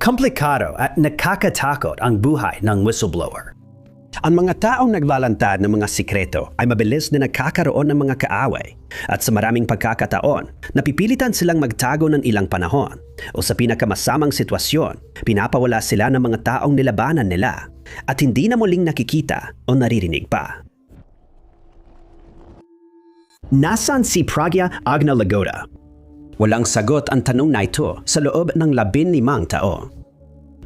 Komplikado at nakakatakot ang buhay ng whistleblower. Ang mga taong naglalantad ng mga sikreto ay mabilis na nagkakaroon ng mga kaaway at sa maraming pagkakataon, napipilitan silang magtago ng ilang panahon o sa pinakamasamang sitwasyon, pinapawala sila ng mga taong nilabanan nila at hindi na muling nakikita o naririnig pa. Nasaan si Pragya Agnalagoda? Walang sagot ang tanong na ito sa loob ng 15 taon.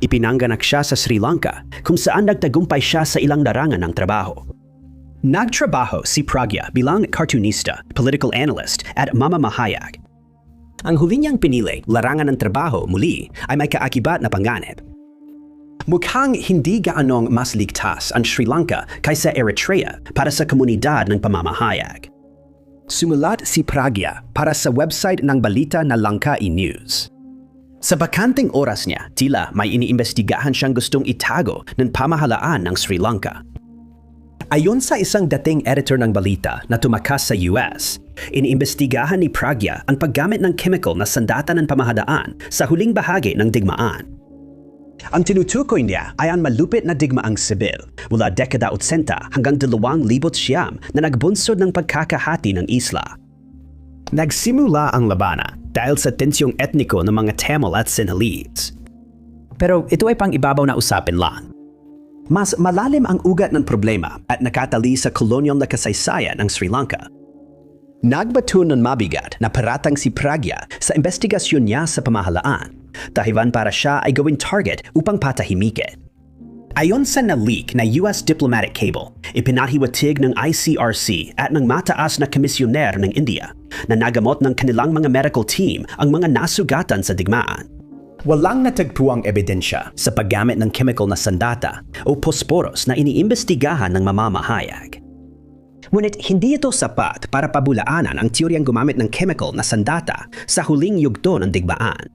Ipinanganak siya sa Sri Lanka kung saan nagtagumpay siya sa ilang larangan ng trabaho. Nagtrabaho si Pragya bilang cartoonista, political analyst at mamamahayag. Ang huli niyang pinili larangan ng trabaho muli ay may kaakibat na panganib. Mukhang hindi gaanong mas ligtas ang Sri Lanka kaysa Eritrea para sa komunidad ng pamamahayag. Sumulat si Pragya para sa website ng balita na Lanka e-News. Sa bakanting oras niya, tila may iniimbestigahan siyang gustong itago ng pamahalaan ng Sri Lanka. Ayon sa isang dating editor ng balita na tumakas sa US, iniimbestigahan ni Pragya ang paggamit ng chemical na sandata ng pamahalaan sa huling bahagi ng digmaan. Ang tinutukoy niya ay ang malupit na digmaang sibil mula dekada 80 hanggang 2009 na nagbunsod ng pagkakahati ng isla. Nagsimula ang labanan dahil sa tensyong etniko ng mga Tamil at Sinhalese. Pero ito ay pang-ibabaw na usapin lang. Mas malalim ang ugat ng problema at nakatali sa kolonyal na kasaysayan ng Sri Lanka. Nagbato ng mabigat na paratang si Pragya sa investigasyon niya sa pamahalaan, dahilan para siya ay gawing target upang patahimikin. Ayon sa na-leak na US diplomatic cable, ipinahiwatig ng ICRC at ng mataas na komisyoner ng India na nagamot ng kanilang mga medical team ang mga nasugatan sa digmaan. Walang natagpuang ebidensya sa paggamit ng chemical na sandata o posporos na iniimbestigahan ng mamamahayag. Ngunit hindi ito sapat para pabulaanan ang teoryang gumamit ng chemical na sandata sa huling yugto ng digmaan.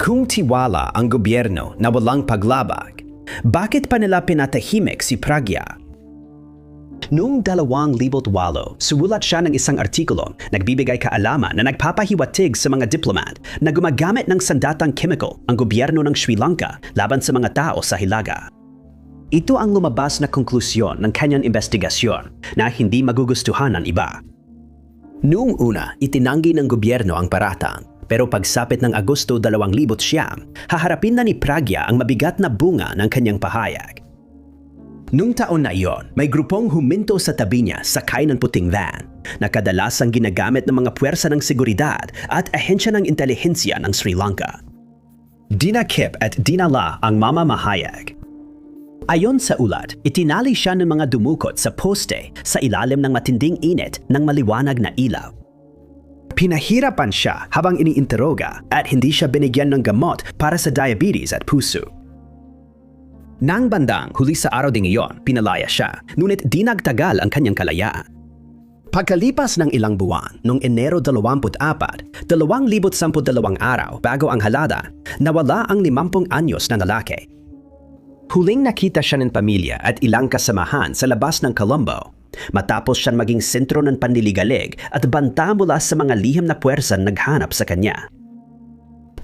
Kung tiwala ang gobyerno na walang paglabag, bakit pa nila pinatahimik si Pragya? Noong 2008, sumulat siya ng isang artikulo nagbibigay kaalaman na nagpapahiwatig sa mga diplomat na gumagamit ng sandatang chemical ang gobyerno ng Sri Lanka laban sa mga tao sa Hilaga. Ito ang lumabas na konklusyon ng kanyang investigasyon na hindi magugustuhan ng iba. Noong una, itinanggi ng gobyerno ang paratang. Pero pagsapit ng Agosto 2009, haharapin na ni Pragya ang mabigat na bunga ng kanyang pahayag. Noong taon na iyon, may grupong huminto sa tabi niya sakay ng puting van na kadalasang ginagamit ng mga puwersa ng seguridad at ahensya ng intelihensya ng Sri Lanka. Dinakip at dinala ang mamamahayag. Ayon sa ulat, itinali siya ng mga dumukot sa poste sa ilalim ng matinding init ng maliwanag na ilaw. Pinahirapan siya habang iniinteroga at hindi siya binigyan ng gamot para sa diabetes at puso. Nang bandang huli sa araw ding iyon, pinalaya siya, ngunit di nagtagal ang kanyang kalayaan. Pagkalipas ng ilang buwan, noong Enero 24, 2012 araw bago ang halada, nawala ang 50 anyos na lalaki. Huling nakita siya ng pamilya at ilang kasamahan sa labas ng Colombo. Matapos siyang maging sentro ng panliligalig at banta mula sa mga lihim na puwersan naghanap sa kanya.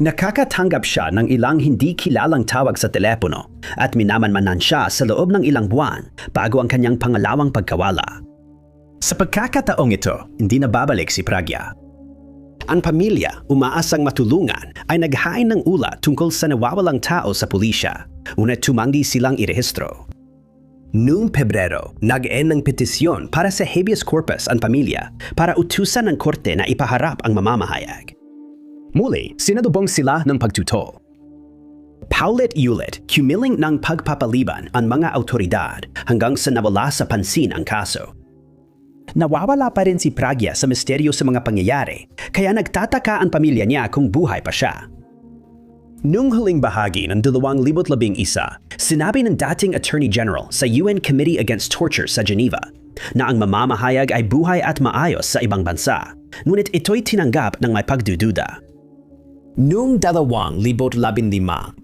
Nakakatanggap siya ng ilang hindi kilalang tawag sa telepono at minamanmanan siya sa loob ng ilang buwan bago ang kanyang pangalawang pagkawala. Sa pagkakataong ito, hindi na babalik si Pragya. Ang pamilya, umaasang matulungan, ay naghain ng ulat tungkol sa nawawalang tao sa pulisya, ngunit tumanggi silang irehistro. Noong Pebrero, nag-end ng petisyon para sa habeas corpus ang pamilya para utusan ng korte na ipaharap ang mamamahayag. Muli, sinadubong sila ng pagtutol. Paulit-ulit, kumiling ng pagpapaliban ang mga autoridad hanggang sa nawala sa pansin ang kaso. Nawawala pa rin si Pragya sa misteryo sa mga pangyayari, kaya nagtataka ang pamilya niya kung buhay pa siya. Noong huling bahagi ng 2011, sinabi ng dating Attorney General sa UN Committee Against Torture sa Geneva na ang mamamahayag ay buhay at maayos sa ibang bansa, ngunit ito'y tinanggap ng may pagdududa. Noong 2015,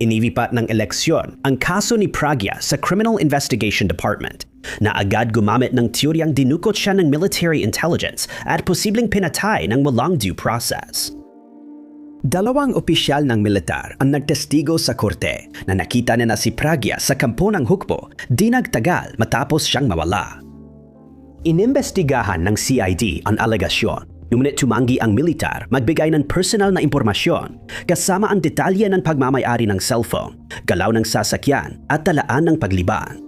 iniwipat ng eleksyon ang kaso ni Pragya sa Criminal Investigation Department na agad gumamit ng teoryang dinukot siya ng military intelligence at posibleng pinatay ng walang due process. Dalawang opisyal ng militar ang nagtestigo sa korte na nakita na si Pragya sa kampo ng hukbo di nagtagal matapos siyang mawala. Inimbestigahan ng CID ang alegasyon, ngunit tumanggi ang militar magbigay ng personal na impormasyon kasama ang detalye ng pagmamayari ng cellphone, galaw ng sasakyan at talaan ng pagliban.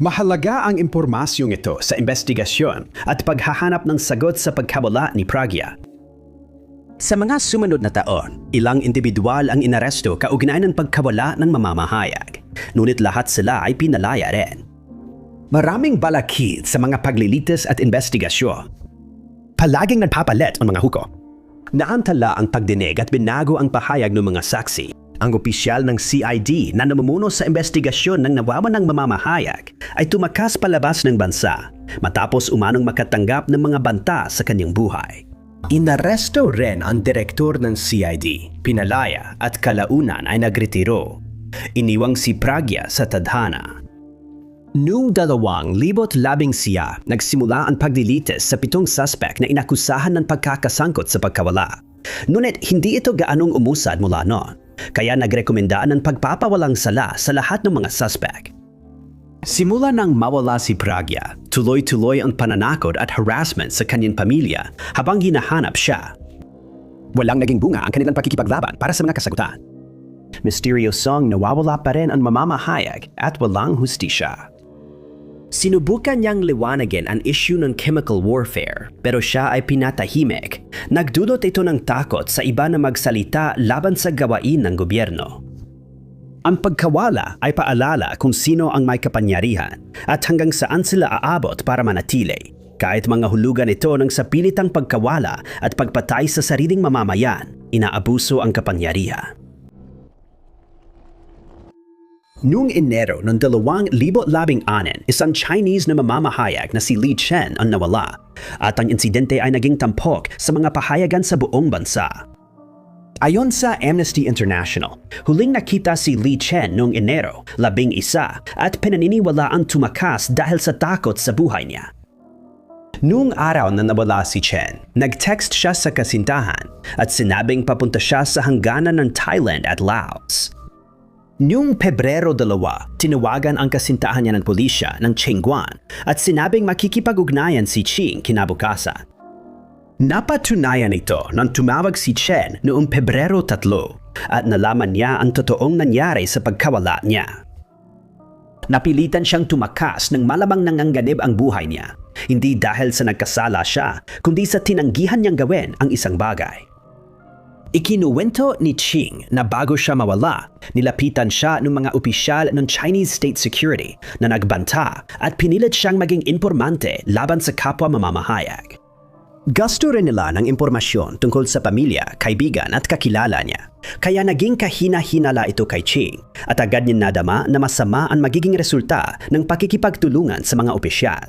Mahalaga ang impormasyong ito sa investigasyon at paghahanap ng sagot sa pagkawala ni Pragya. Sa mga sumunod na taon, ilang individual ang inaresto kaugnay ng pagkawala ng mamamahayag, ngunit lahat sila ay pinalaya rin. Maraming balakid sa mga paglilitis at investigasyon. Palaging nagpapalit ang mga hukom. Naantala ang pagdinig at binago ang pahayag ng mga saksi. Ang opisyal ng CID na namumuno sa investigasyon ng nawawan ng mamamahayag ay tumakas palabas ng bansa matapos umanong makatanggap ng mga banta sa kanyang buhay. Inaresto rin ang direktor ng CID, pinalaya at kalaunan ay nagretiro. Iniwang si Pragya sa tadhana. Noong 2011, nagsimula ang paglilitis sa 7 suspect na inakusahan ng pagkakasangkot sa pagkawala. Ngunit hindi ito gaanong umusad mula noon, kaya nagrekomendaan ng pagpapawalang sala sa lahat ng mga suspect. Simula nang mawala si Pragya, tuloy-tuloy ang pananakot at harassment sa kanyang pamilya habang hinahanap siya. Walang naging bunga ang kanilang pakikipaglaban para sa mga kasagutan. Misteryosong nawawala pa rin ang mamamahayag at walang hustisya. Sinubukan niyang liwanagin ang issue ng chemical warfare pero siya ay pinatahimik. Nagdulot ito ng takot sa iba na magsalita laban sa gawain ng gobyerno. Ang pagkawala ay paalala kung sino ang may kapangyarihan at hanggang saan sila aabot para manatili. Kahit mga hulugan ito ng sapilitang pagkawala at pagpatay sa sariling mamamayan, inaabuso ang kapangyarihan. Noong Enero ng 2016, isang Chinese na mamamahayag na si Li Chen ang nawala at ang insidente ay naging tampok sa mga pahayagan sa buong bansa. Ayon sa Amnesty International, huling nakita si Li Chen noong Enero, 11 at pinaniniwalaang tumakas dahil sa takot sa buhay niya. Noong araw na nawala si Chen, nag-text siya sa kasintahan at sinabing papunta siya sa hangganan ng Thailand at Laos. Noong Pebrero 2, tinawagan ang kasintahan niya ng pulisya ng Chengguan at sinabing makikipag-ugnayan si Ching kinabukasan. Napatunayan ito nang tumawag si Chen noong Pebrero 3 at nalaman niya ang totoong nangyari sa pagkawala niya. Napilitan siyang tumakas nang malamang nanganganib ang buhay niya, hindi dahil sa nagkasala siya, kundi sa tinanggihan niyang gawin ang isang bagay. Ikinuwento ni Ching na bago siya mawala, nilapitan siya ng mga opisyal ng Chinese State Security na nagbanta at pinilit siyang maging informante laban sa kapwa mamamahayag. Gusto rin nila ng impormasyon tungkol sa pamilya, kaibigan at kakilala niya. Kaya naging kahina-hinala ito kay Ching at agad niya nadama na masama ang magiging resulta ng pakikipagtulungan sa mga opisyal.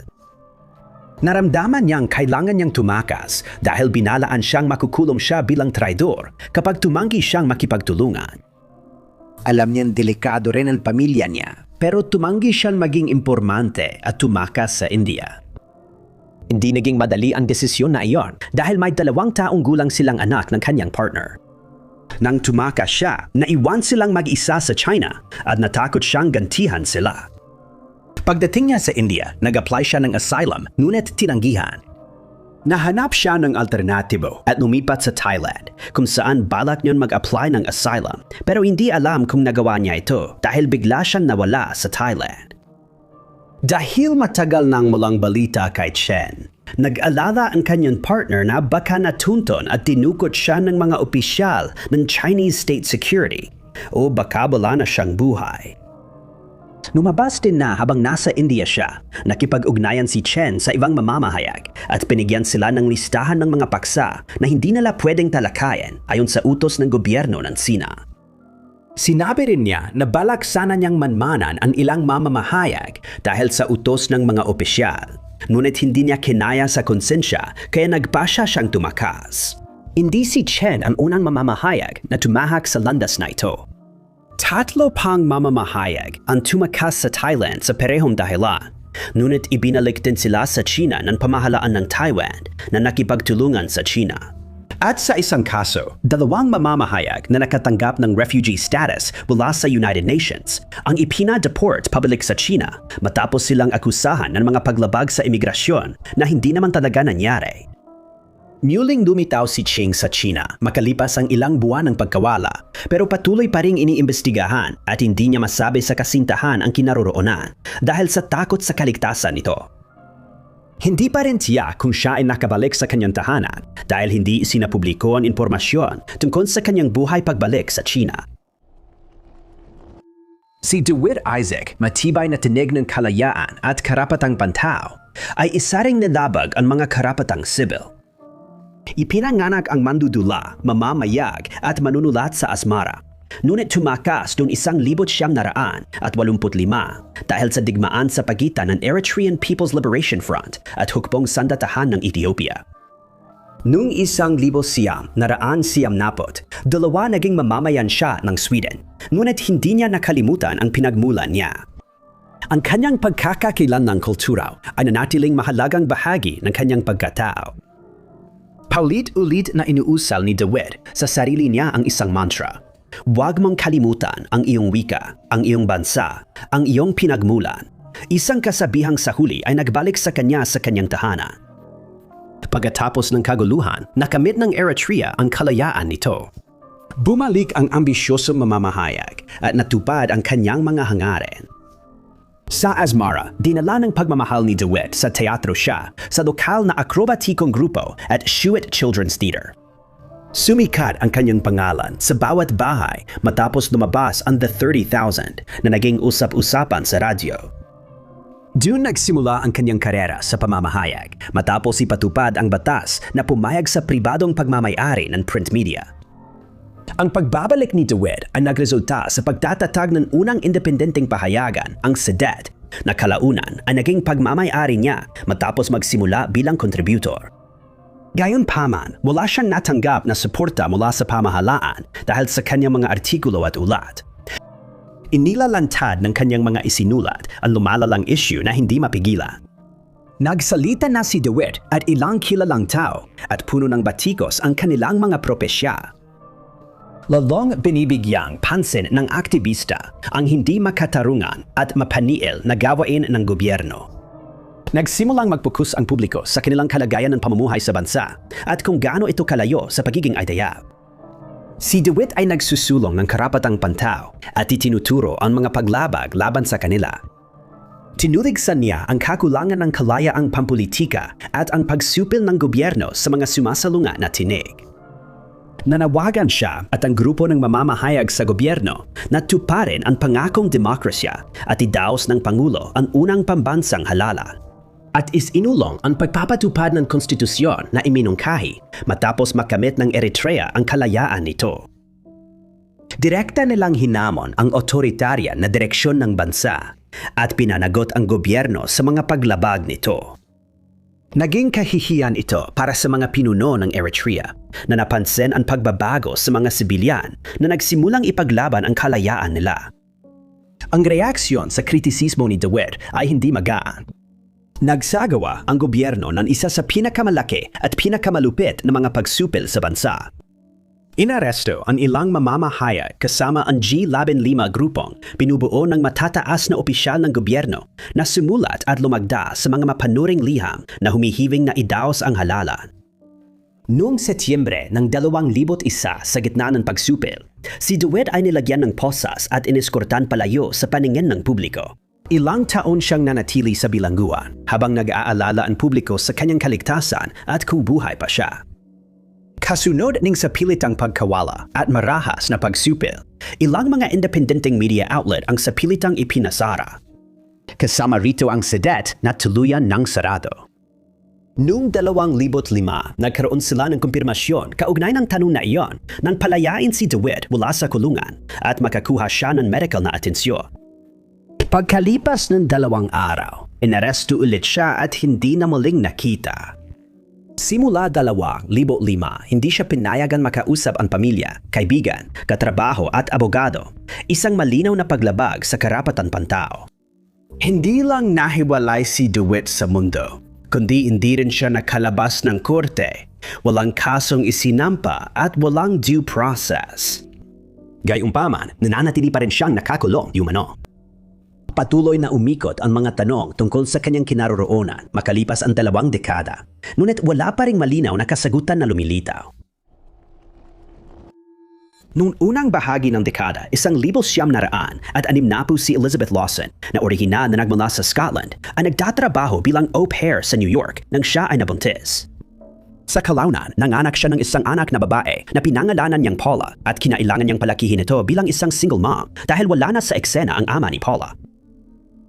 Naramdaman niyang kailangan niyang tumakas dahil binalaan siyang makukulong siya bilang traidor kapag tumanggi siyang makipagtulungan. Alam niyang delikado rin ang pamilya niya pero tumanggi siyang maging impormante at tumakas sa India. Hindi naging madali ang desisyon na iyon dahil may 2 taong gulang silang anak ng kanyang partner. Nang tumakas siya, naiwan silang mag-isa sa China at natakot siyang gantihan sila. Pagdating niya sa India, nag-apply siya ng asylum ngunit tinanggihan. Nahanap siya ng alternatibo at lumipat sa Thailand kung saan balak niyon mag-apply ng asylum pero hindi alam kung nagawa niya ito dahil bigla siyang nawala sa Thailand. Dahil matagal nang mulang balita kay Chen, nag-alala ang kanyang partner na baka natunton at tinukot siya ng mga opisyal ng Chinese State Security o baka wala na siyang buhay. Lumabas din na habang nasa India siya, nakipag-ugnayan si Chen sa ibang mamamahayag at pinigyan sila ng listahan ng mga paksa na hindi nila pwedeng talakayan ayon sa utos ng gobyerno ng Sina. Sinabi rin niya na balak sana niyang manmanan ang ilang mamamahayag dahil sa utos ng mga opisyal. Ngunit hindi niya kinaya sa konsensya kaya nagpasya siyang tumakas. Hindi si Chen ang unang mamamahayag na tumahak sa landas na ito. 3 pang mamamahayag ang tumakas sa Thailand sa parehong dahilan. Ngunit ibinalik din sila sa China ng pamahalaan ng Taiwan na nakipagtulungan sa China. At sa isang kaso, dalawang mamamahayag na nakatanggap ng refugee status mula sa United Nations ang ipina-deport pabalik sa China matapos silang akusahan ng mga paglabag sa imigrasyon na hindi naman talaga nangyari. Muling lumitaw si Ching sa China makalipas ang ilang buwan ng pagkawala, pero patuloy pa ring iniimbestigahan at hindi niya masabi sa kasintahan ang kinaroroonan dahil sa takot sa kaligtasan nito. Hindi pa rin tiyak kung siya ay nakabalik sa kanyang tahanan dahil hindi isinapubliko ang impormasyon tungkol sa kanyang buhay pagbalik sa China. Si DeWitt Isaac, matibay na tinig ng kalayaan at karapatang pantao, ay isa ring nilabag ang mga karapatang sibil. Ipinanganak ang mandudula, mamamayag at manunulat sa Asmara. Ngunit tumakas noong 1985 dahil sa digmaan sa pagitan ng Eritrean People's Liberation Front at hukbong sandatahan ng Ethiopia. Noong 1990, dalawa naging mamamayan siya ng Sweden, ngunit hindi niya nakalimutan ang pinagmulan niya. Ang kanyang pagkakakilan ng kultura ay nanatiling mahalagang bahagi ng kanyang pagkatao. Paulit-ulit na inuusal ni DeWitt sa sarili niya ang isang mantra. Huwag mong kalimutan ang iyong wika, ang iyong bansa, ang iyong pinagmulan. Isang kasabihang sa huli ay nagbalik sa kanya sa kanyang tahanan. Pagkatapos ng kaguluhan, nakamit ng Eritrea ang kalayaan nito. Bumalik ang ambisyosong mamamahayag at natupad ang kanyang mga hangarin. Sa Asmara, dinala ng pagmamahal ni DeWitt sa teatro siya sa lokal na akrobatikong grupo at Shuit Children's Theater. Sumikat ang kanyang pangalan sa bawat bahay matapos lumabas ang The 30,000 na naging usap-usapan sa radyo. Doon nagsimula ang kanyang karera sa pamamahayag matapos ipatupad ang batas na pumayag sa pribadong pagmamay-ari ng print media. Ang pagbabalik ni DeWitt ay nagresulta sa pagtatatag ng unang independenteng pahayagan, ang SEDET, na kalaunan ay naging pagmamay-ari niya matapos magsimula bilang contributor. Gayunpaman, wala siyang natanggap na suporta mula sa pamahalaan dahil sa kanyang mga artikulo at ulat. Inilalantad ng kanyang mga isinulat ang lumalalang issue na hindi mapigilan. Nagsalita na si DeWitt at ilang kilalang tao at puno ng batikos ang kanilang mga propesya. Lalong binibigyang pansin ng aktivista ang hindi makatarungan at mapaniil na gawain ng gobyerno. Nagsimulang magpokus ang publiko sa kanilang kalagayan ng pamumuhay sa bansa at kung gaano ito kalayo sa pagiging ideya. Si DeWitt ay nagsusulong ng karapatang pantao at itinuturo ang mga paglabag laban sa kanila. Tinuligsan niya ang kakulangan ng kalayaang pampulitika at ang pagsupil ng gobyerno sa mga sumasalungat na tinig. Nanawagan siya at ang grupo ng mamamahayag sa gobyerno na tuparin ang pangakong demokrasya at idaos ng Pangulo ang unang pambansang halalan. At isinulong ang pagpapatupad ng konstitusyon na iminungkahi matapos makamit ng Eritrea ang kalayaan nito. Direkta nilang hinamon ang otoritaryan na direksyon ng bansa at pinanagot ang gobyerno sa mga paglabag nito. Naging kahihiyan ito para sa mga pinuno ng Eritrea na napansin ang pagbabago sa mga sibilyan na nagsimulang ipaglaban ang kalayaan nila. Ang reaksyon sa kritisismo ni DeWitt ay hindi magaan. Nagsagawa ang gobyerno ng isa sa pinakamalaki at pinakamalupit na mga pagsupil sa bansa. Inaresto ang ilang mamamahayag kasama ang G15 grupong binubuo ng matataas na opisyal ng gobyerno na sumulat at lumagda sa mga mapanuring liham na humihibing na idaos ang halalan. Noong Setyembre ng 2001 sa gitna ng pagsupil, si DeWitt ay nilagyan ng posas at ineskortan palayo sa paningin ng publiko. Ilang taon siyang nanatili sa bilangguan habang nag-aalala ang publiko sa kanyang kaligtasan at kung buhay pa siya. Kasunod ning sa pilitang pagkawala at marahas na pagsupil, ilang mga independenteng media outlet ang sapilitang ipinasara. Kasama rito ang SEDET na tuluyan ng sarado. Noong 2005, nagkaroon sila ng kumpirmasyon kaugnay ng tanong na iyon nang palayain si DeWitt mula sa kulungan at makakuha siya ng medical na atensyon. Pagkalipas ng 2 araw, inaresto ulit siya at hindi na muling nakita. Simula 2005, hindi siya pinayagan makausap ang pamilya, kaibigan, katrabaho at abogado, isang malinaw na paglabag sa karapatan pantao. Hindi lang nahiwalay si DeWitt sa mundo, kundi hindi rin siya nakalabas ng korte, walang kasong isinampa at walang due process. Gayunpaman, nananatili pa rin siyang nakakulong, umano. Patuloy na umikot ang mga tanong tungkol sa kanyang kinaroroonan makalipas ang 2 dekada, ngunit wala pa ring malinaw na kasagutan na lumilitaw. Noong unang bahagi ng dekada, 1960 at 60 si Elizabeth Lawson, na orihinal na nagmula sa Scotland, ay nagtatrabaho bilang au pair sa New York nang siya ay nabuntis. Sa kalaunan, nanganak siya ng isang anak na babae na pinangalanan niyang Paula at kinailangan niyang palakihin ito bilang isang single mom dahil wala na sa eksena ang ama ni Paula.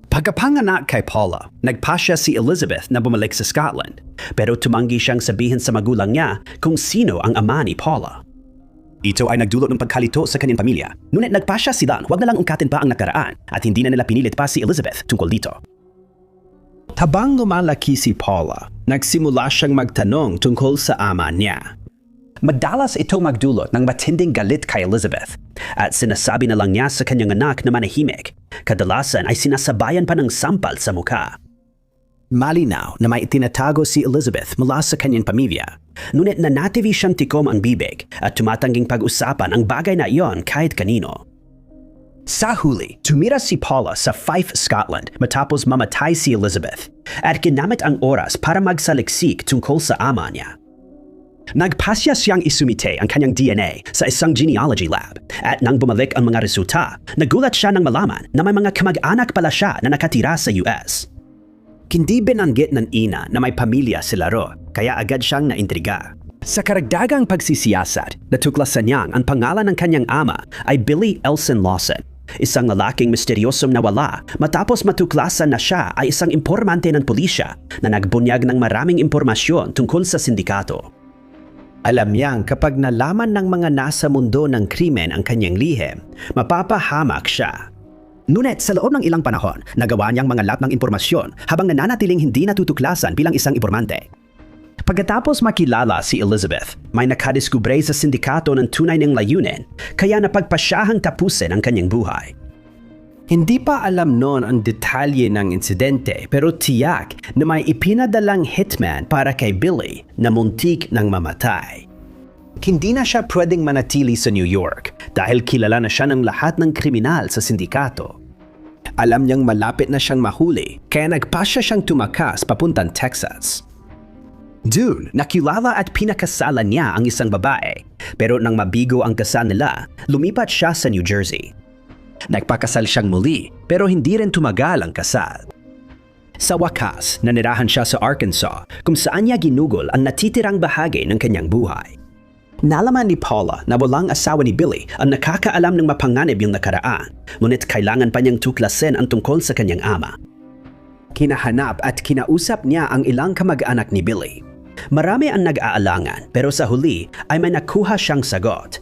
Pagkapanganak kay Paula, nagpasya si Elizabeth na bumalik sa Scotland, pero tumanggi siyang sabihin sa magulang niya kung sino ang ama ni Paula. Ito ay nagdulot ng pagkalito sa kanyang pamilya, ngunit nagpasya silang huwag na lang ungkatin pa ang nakaraan at hindi na nila pinilit pa si Elizabeth tungkol dito. Habang lumalaki si Paula, nagsimula siyang magtanong tungkol sa ama niya. Madalas ito magdulot ng matinding galit kay Elizabeth at sinasabi na lang niya sa kanyang anak na manahimik. Kadalasan ay sinasabayan pa ng sampal sa mukha. Malinaw na may itinatago si Elizabeth mula sa kanyang pamilya, ngunit nanatili siyang tikom ang bibig at tumatangging pag-usapan ang bagay na iyon kahit kanino. Sa huli, tumira si Paula sa Fife, Scotland matapos mamatay si Elizabeth at ginamit ang oras para magsaliksik tungkol sa ama niya. Nagpasya siyang isumite ang kanyang DNA sa isang genealogy lab at nang bumalik ang mga resulta, nagulat siya nang malaman na may mga kamag-anak pala siya na nakatira sa US. Hindi binanggit ng ina na may pamilya sila ro, kaya agad siyang naintriga. Sa karagdagang pagsisiyasat, natuklasan niyang ang pangalan ng kanyang ama ay Billy Elson Lawson, isang lalaking misteryosong nawala matapos matuklasan na siya ay isang impormante ng pulisya na nagbunyag ng maraming impormasyon tungkol sa sindikato. Alam niyang kapag nalaman ng mga nasa mundo ng krimen ang kanyang lihim, mapapahamak siya. Ngunit sa loob ng ilang panahon, nagawa niyang mga lap ng impormasyon habang nananatiling hindi natutuklasan bilang isang informante. Pagkatapos makilala si Elizabeth, may nakadiskubre sa sindikato ng tunay niyang layunin, kaya napagpasyahang tapusin ang kanyang buhay. Hindi pa alam noon ang detalye ng insidente pero tiyak na may ipinadalang hitman para kay Billy na muntik ng mamatay. Hindi na siya pwedeng manatili sa New York dahil kilala na siya ng lahat ng kriminal sa sindikato. Alam niyang malapit na siyang mahuli kaya nagpasya siyang tumakas papuntang Texas. Doon, nakilala at pinakasalan niya ang isang babae pero nang mabigo ang kasal nila, lumipat siya sa New Jersey. Nagpakasal siyang muli pero hindi rin tumagal ang kasal. Sa wakas, nanirahan siya sa Arkansas kung saan niya ginugol ang natitirang bahagi ng kanyang buhay. Nalaman ni Paula na walang asawa ni Billy ang nakakaalam ng mapanganib yung nakaraan, ngunit kailangan pa niyang tuklasin ang tungkol sa kanyang ama. Kinahanap at kinausap niya ang ilang kamag-anak ni Billy. Marami ang nag-aalangan pero sa huli ay may nakuha siyang sagot.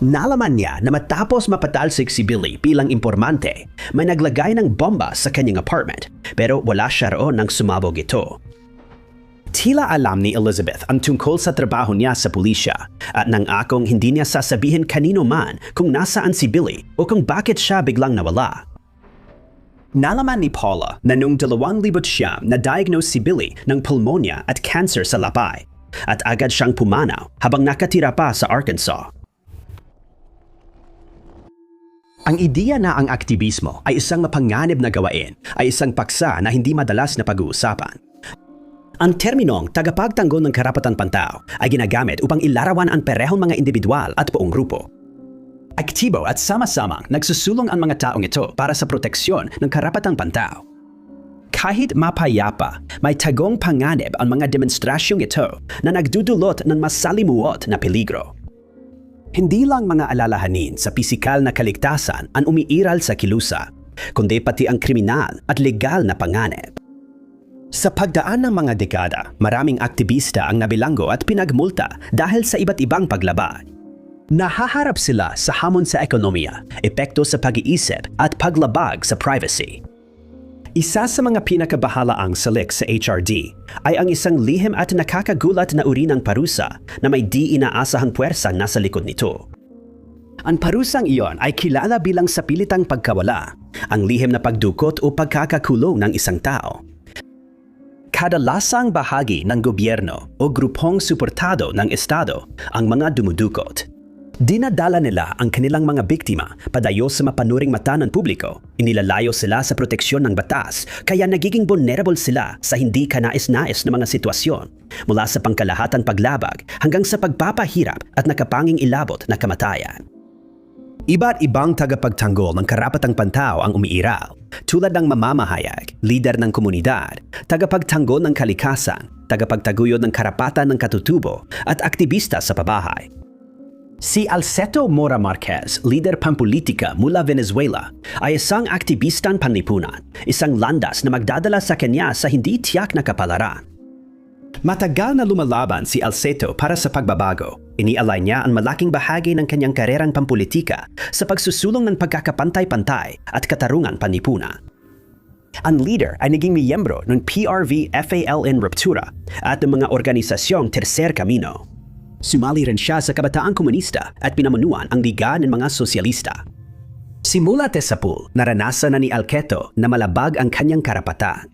Nalaman niya na matapos mapatalsik si Billy bilang impormante, may naglagay ng bomba sa kanyang apartment pero wala siya roon nang sumabog ito. Tila alam ni Elizabeth ang tungkol sa trabaho niya sa pulisya at nang akong hindi niya sasabihin kanino man kung nasaan si Billy o kung bakit siya biglang nawala. Nalaman ni Paula na noong 2009 na-diagnose si Billy ng pulmonya at cancer sa lapay at agad siyang pumanaw habang nakatira pa sa Arkansas. Ang ideya na ang aktivismo ay isang mapanganib na gawain ay isang paksa na hindi madalas na pag-uusapan. Ang terminong tagapagtanggol ng karapatan pantao ay ginagamit upang ilarawan ang perehong mga individual at buong grupo. Aktibo at sama-samang nagsusulong ang mga taong ito para sa proteksyon ng karapatang pantao. Kahit mapayapa, may tagong panganib ang mga demonstrasyong ito na nagdudulot ng masalimuot na peligro. Hindi lang mga alalahanin sa pisikal na kaligtasan ang umiiral sa kilusa, kundi pati ang kriminal at legal na panganib. Sa pagdaan ng mga dekada, maraming aktivista ang nabilanggo at pinagmulta dahil sa iba't ibang paglabag. Nahaharap sila sa hamon sa ekonomiya, epekto sa pag-iisip at paglabag sa privacy. Isa sa mga pinakabahalaang salik sa HRD ay ang isang lihim at nakakagulat na uri ng parusa na may di inaasahang puwersang nasa likod nito. Ang parusang iyon ay kilala bilang sapilitang pagkawala, ang lihim na pagdukot o pagkakakulong ng isang tao. Kadalasang bahagi ng gobyerno o grupong suportado ng Estado ang mga dumudukot. Dinadala nila ang kanilang mga biktima padayo sa mapanuring mata ng publiko. Inilalayo sila sa proteksyon ng batas, kaya nagiging vulnerable sila sa hindi kanais-nais na mga sitwasyon, mula sa pangkalahatang paglabag hanggang sa pagpapahirap at nakapanging ilabot na kamatayan. Iba't ibang tagapagtanggol ng karapatang pantao ang umiiral, tulad ng mamamahayag, lider ng komunidad, tagapagtanggol ng kalikasan, tagapagtaguyod ng karapatan ng katutubo, at aktivista sa pabahay. Si Alceto Mora Marquez, lider pampolitika mula Venezuela, ay isang aktibistang panlipunan, isang landas na magdadala sa kanya sa hindi tiyak na kapalaran. Matagal na lumalaban si Alceto para sa pagbabago. Inialay niya ang malaking bahagi ng kanyang karerang pampolitika sa pagsusulong ng pagkakapantay-pantay at katarungan panlipunan. Ang leader ay naging miyembro ng PRV-FALN Ruptura at ng mga organisasyong Tercer Camino. Sumali rin siya sa Kabataang Komunista at pinamunuan ang Liga ng mga Sosyalista. Simula Tesapul, naranasan na ni Alceto na malabag ang kanyang karapatan.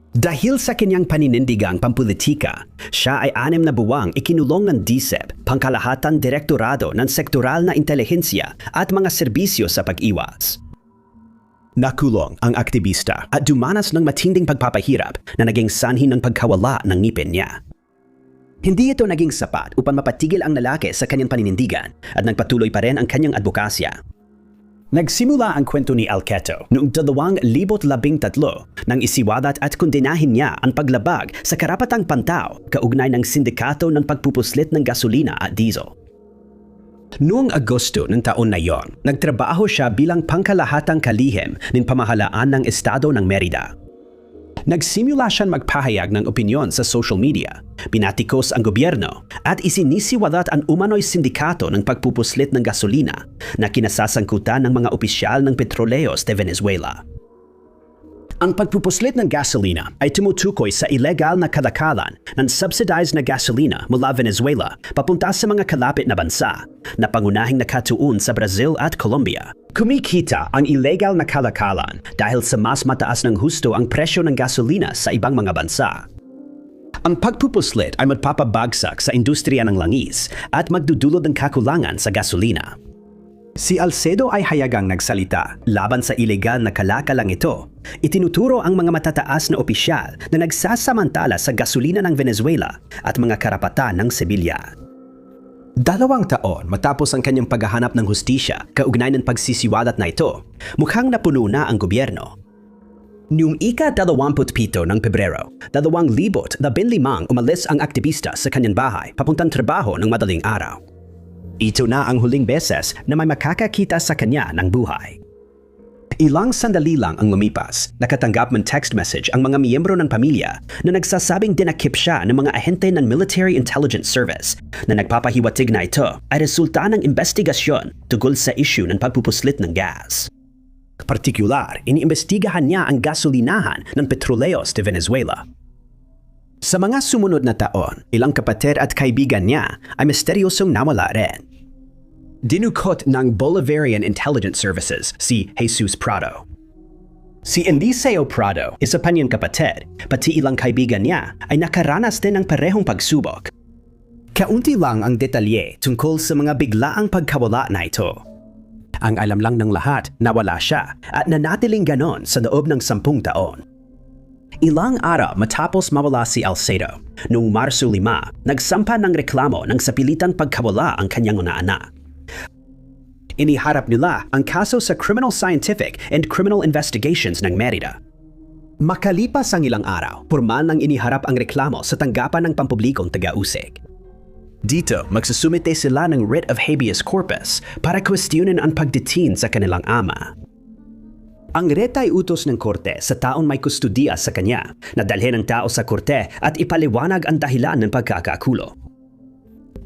Dahil sa kanyang paninindigang pampulitika, siya ay 6 na buwang ikinulong ng DSEP, pangkalahatang direktorado ng sektoral na intelihensya at mga serbisyo sa pag-iwas. Nakulong ang aktivista at dumanas ng matinding pagpapahirap na naging sanhi ng pagkawala ng ngipin niya. Hindi ito naging sapat upang mapatigil ang lalaki sa kanyang paninindigan at nagpatuloy pa rin ang kanyang advokasya. Nagsimula ang kwento ni Alceto noong 2013 nang isiwalat at kondinahin niya ang paglabag sa karapatang pantao kaugnay ng sindikato ng pagpupuslit ng gasolina at diesel. Noong Agosto ng taon na iyon, nagtrabaho siya bilang pangkalahatang kalihim ng pamahalaan ng Estado ng Merida. Nagsimula siyang magpahayag ng opinyon sa social media, pinatikos ang gobyerno at isinisiwalat ang umano'y sindikato ng pagpupuslit ng gasolina na kinasasangkutan ng mga opisyal ng Petróleos de Venezuela. Ang pagpupuslit ng gasolina ay tumutukoy sa ilegal na kalakalan ng subsidized na gasolina mula Venezuela papunta sa mga kalapit na bansa na pangunahing nakatuon sa Brazil at Colombia. Kumikita ang illegal na kalakalan dahil sa mas mataas ng husto ang presyo ng gasolina sa ibang mga bansa. Ang pagpupuslit ay magpapabagsak sa industriya ng langis at magdudulot ng kakulangan sa gasolina. Si Alceto ay hayagang nagsalita laban sa ilegal na kalakalang ito. Itinuturo ang mga matataas na opisyal na nagsasamantala sa gasolina ng Venezuela at mga karapatan ng sibilyan. 2 taon matapos ang kanyang paghahanap ng hustisya kaugnay ng pagsisiwalat na ito, mukhang napuno na ang gobyerno. Noong ika-27 ng Pebrero, 2015 umalis ang aktivista sa kanyang bahay papuntang trabaho ng madaling araw. Ito na ang huling beses na may makakakita sa kanya ng buhay. Ilang sandali lang ang lumipas, nakatanggap ng text message ang mga miyembro ng pamilya na nagsasabing dinakip siya ng mga ahente ng Military Intelligence Service na nagpapahiwatig na ito ay resulta ng investigasyon tungkol sa issue ng pagpupuslit ng gas. Partikular, iniimbestigahan niya ang gasolinahan ng Petróleos de Venezuela. Sa mga sumunod na taon, ilang kapatid at kaibigan niya ay misteryosong nawala rin. Dinukot ng Bolivarian Intelligence Services si Jesus Prado. Si Eliseo Prado, isa pa niyang kapatid, pati ilang kaibigan niya ay nakaranas din ng parehong pagsubok. Kaunti lang ang detalye tungkol sa mga biglaang pagkawala na ito. Ang alam lang ng lahat, nawala siya at nanatiling ganon sa loob ng 10 taon. Ilang araw matapos mawala si Alceto, noong Marso 5, nagsampa ng reklamo ng sapilitang pagkawala ang kanyang mga anak. Iniharap nila ang kaso sa Criminal Scientific and Criminal Investigations ng Merida. Makalipas ang ilang araw, pormal nang iniharap ang reklamo sa tanggapan ng pampublikong taga-usig. Dito, magsusumite sila ng writ of habeas corpus para kwestiyonin ang pagdetain sa kanilang ama. Ang writ ay utos ng korte sa taong may kustudiya sa kanya na dalhin ang tao sa korte at ipaliwanag ang dahilan ng pagkakakulo.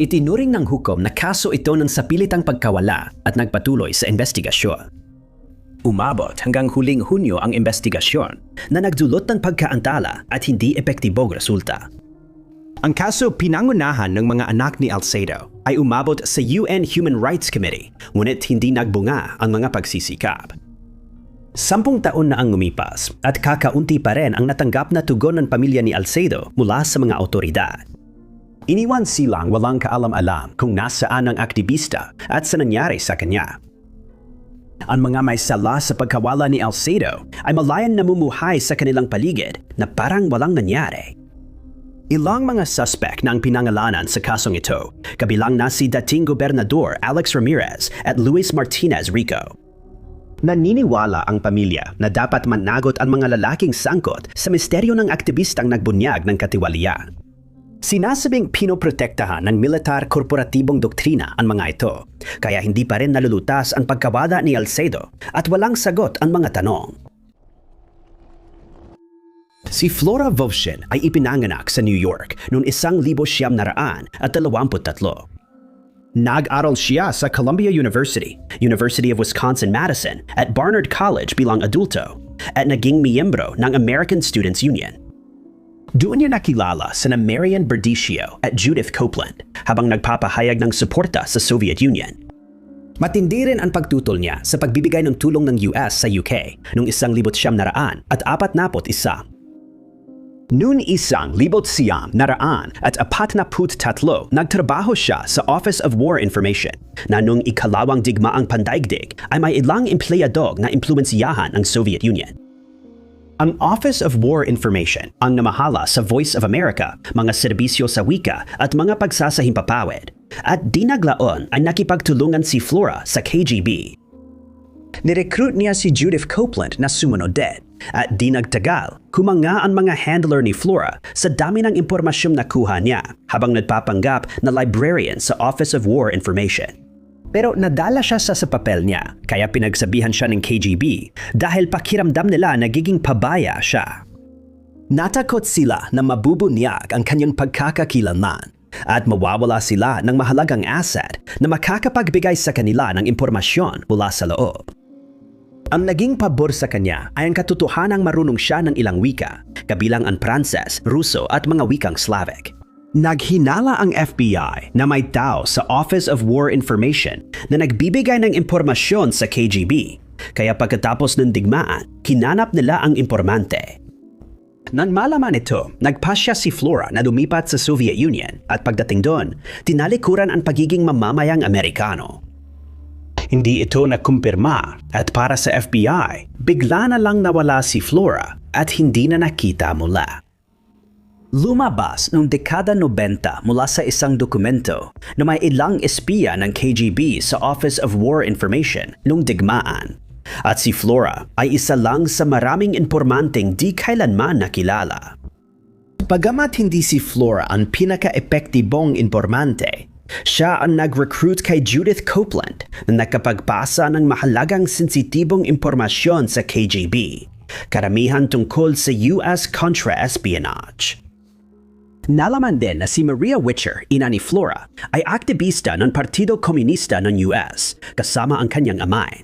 Itinuring ng hukom na kaso ito ng sapilitang pagkawala at nagpatuloy sa investigasyon. Umabot hanggang huling Hunyo ang investigasyon na nagdulot ng pagkaantala at hindi epektibong resulta. Ang kaso pinangunahan ng mga anak ni Alceto ay umabot sa UN Human Rights Committee, ngunit hindi nagbunga ang mga pagsisikap. 10 taon na ang lumipas at kakaunti pa rin ang natanggap na tugon ng pamilya ni Alcedo mula sa mga otoridad. Iniwan silang walang kaalam-alam kung nasaan ang aktivista at sa nangyari sa kanya. Ang mga may sala sa pagkawala ni Alcedo ay malayang namumuhay sa kanilang paligid na parang walang nangyari. Ilang mga suspect na ang pinangalanan sa kasong ito, kabilang na si dating Gobernador Alex Ramirez at Luis Martinez Rico. Naniniwala ang pamilya na dapat managot ang mga lalaking sangkot sa misteryo ng aktivistang nagbunyag ng katiwalian. Sinasabing pinoprotektahan ng militar korporatibong doktrina ang mga ito, kaya hindi pa rin nalulutas ang pagkawala ni Alcedo at walang sagot ang mga tanong. Si Flora Vovshin ay ipinanganak sa New York noong 1923. Nag-aral siya sa Columbia University, University of Wisconsin-Madison at Barnard College bilang adulto at naging miyembro ng American Students Union. Doon niya nakilala sina Marian Berdicio at Judith Copeland habang nagpapahayag ng suporta sa Soviet Union. Matindi rin ang pagtutol niya sa pagbibigay ng tulong ng US sa UK noong 1941. Noong 1943 nagtrabaho siya sa Office of War Information na noong ikalawang digmaang pandaigdig ay may ilang empleyado na impluwensiyahan ng Soviet Union. Ang Office of War Information ang namahala sa Voice of America, mga serbisyo sa wika at mga pagsasahimpapawid, at di naglaon ay nakipagtulungan si Flora sa KGB. Nirecruit niya si Judith Copeland na sumunod din, at di nagtagal, kumanga ang mga handler ni Flora sa dami ng impormasyong nakuha niya habang nagpapanggap na librarian sa Office of War Information. Pero nadala siya sa papel niya, kaya pinagsabihan siya ng KGB dahil pakiramdam nila nagiging pabaya siya. Natakot sila na mabubunyag ang kanyang pagkakakilanlan at mawawala sila ng mahalagang asset na makakapagbigay sa kanila ng impormasyon mula sa loob. Ang naging pabor sa kanya ay ang katotohanang marunong siya ng ilang wika, kabilang ang Pranses, Ruso at mga wikang Slavic. Naghinala ang FBI na may tao sa Office of War Information na nagbibigay ng impormasyon sa KGB, kaya pagkatapos ng digmaan, kinanap nila ang impormante. Nang malaman ito, nagpasya si Flora na lumipat sa Soviet Union at pagdating doon, tinalikuran ang pagiging mamamayang Amerikano. Hindi ito nakumpirma at para sa FBI, bigla na lang nawala si Flora at hindi na nakita mula. Lumabas noong dekada 90 mula sa isang dokumento na may ilang espiya ng KGB sa Office of War Information noong digmaan. At si Flora ay isa lang sa maraming impormanteng di kailanman nakilala. Bagamat hindi si Flora ang pinaka-epektibong informante, siya ang nag-recruit kay Judith Copeland na nakapagpasa ng mahalagang sensitibong impormasyon sa KGB, karamihan tungkol sa US contra-espionage. Nalaman din na si Maria Witcher, ina ni Flora, ay aktivista ng Partido Komunista ng US kasama ang kanyang amay.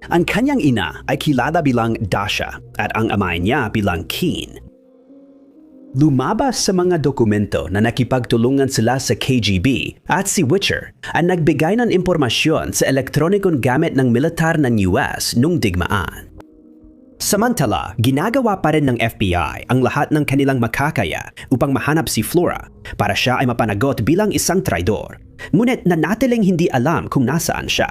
Ang kanyang ina ay kilala bilang Dasha at ang amay niya bilang Keen. Lumabas sa mga dokumento na nakipagtulungan sila sa KGB at si Witcher ang nagbigay ng impormasyon sa elektronikong gamit ng militar ng US nung digmaan. Samantala, ginagawa pa rin ng FBI ang lahat ng kanilang makakaya upang mahanap si Flora para siya ay mapanagot bilang isang traidor, ngunit nanatiling hindi alam kung nasaan siya.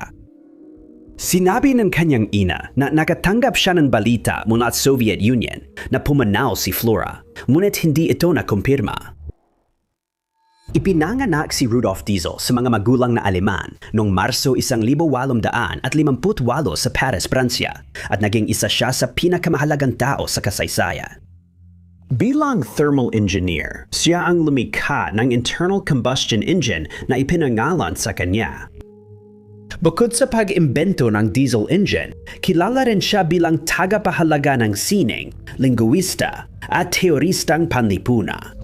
Sinabi ng kanyang ina na nakatanggap siya ng balita mula sa Soviet Union na pumanaw si Flora, ngunit hindi ito nakumpirma. Ipinanganak si Rudolf Diesel sa mga magulang na Aleman noong Marso 1858 sa Paris, Pransya, at naging isa siya sa pinakamahalagang tao sa kasaysayan. Bilang thermal engineer, siya ang lumikha ng internal combustion engine na ipinangalan sa kanya. Bukod sa pag-imbento ng diesel engine, kilala rin siya bilang tagapahalaga ng sining, linguista, at teoristang panlipuna.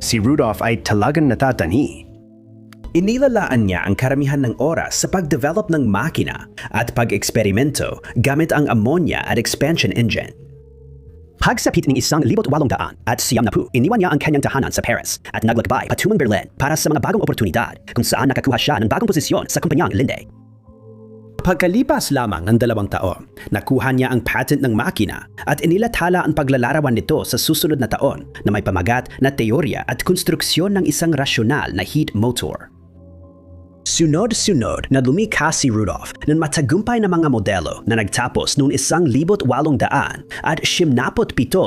Si Rudolf ay talagang natatanhi. Inilalaan niya ang karamihan ng oras sa pag-develop ng makina at pag-eksperimento gamit ang ammonia at expansion engine. Pagsapit ng 1800 at 90, iniwan niya ang kanyang tahanan sa Paris at naglakbay patungong Berlin para sa mga bagong oportunidad kung saan nakakuha siya ng bagong posisyon sa kumpanyang Linde. Pagkalipas lamang ng 2 taon, nakuha niya ang patent ng makina at inilathala ang paglalarawan nito sa susunod na taon na may pamagat na teorya at konstruksyon ng isang rasyonal na heat motor. Sunod-sunod na lumikha si Rudolph ng matagumpay na mga modelo na nagtapos noong 1,800 at 77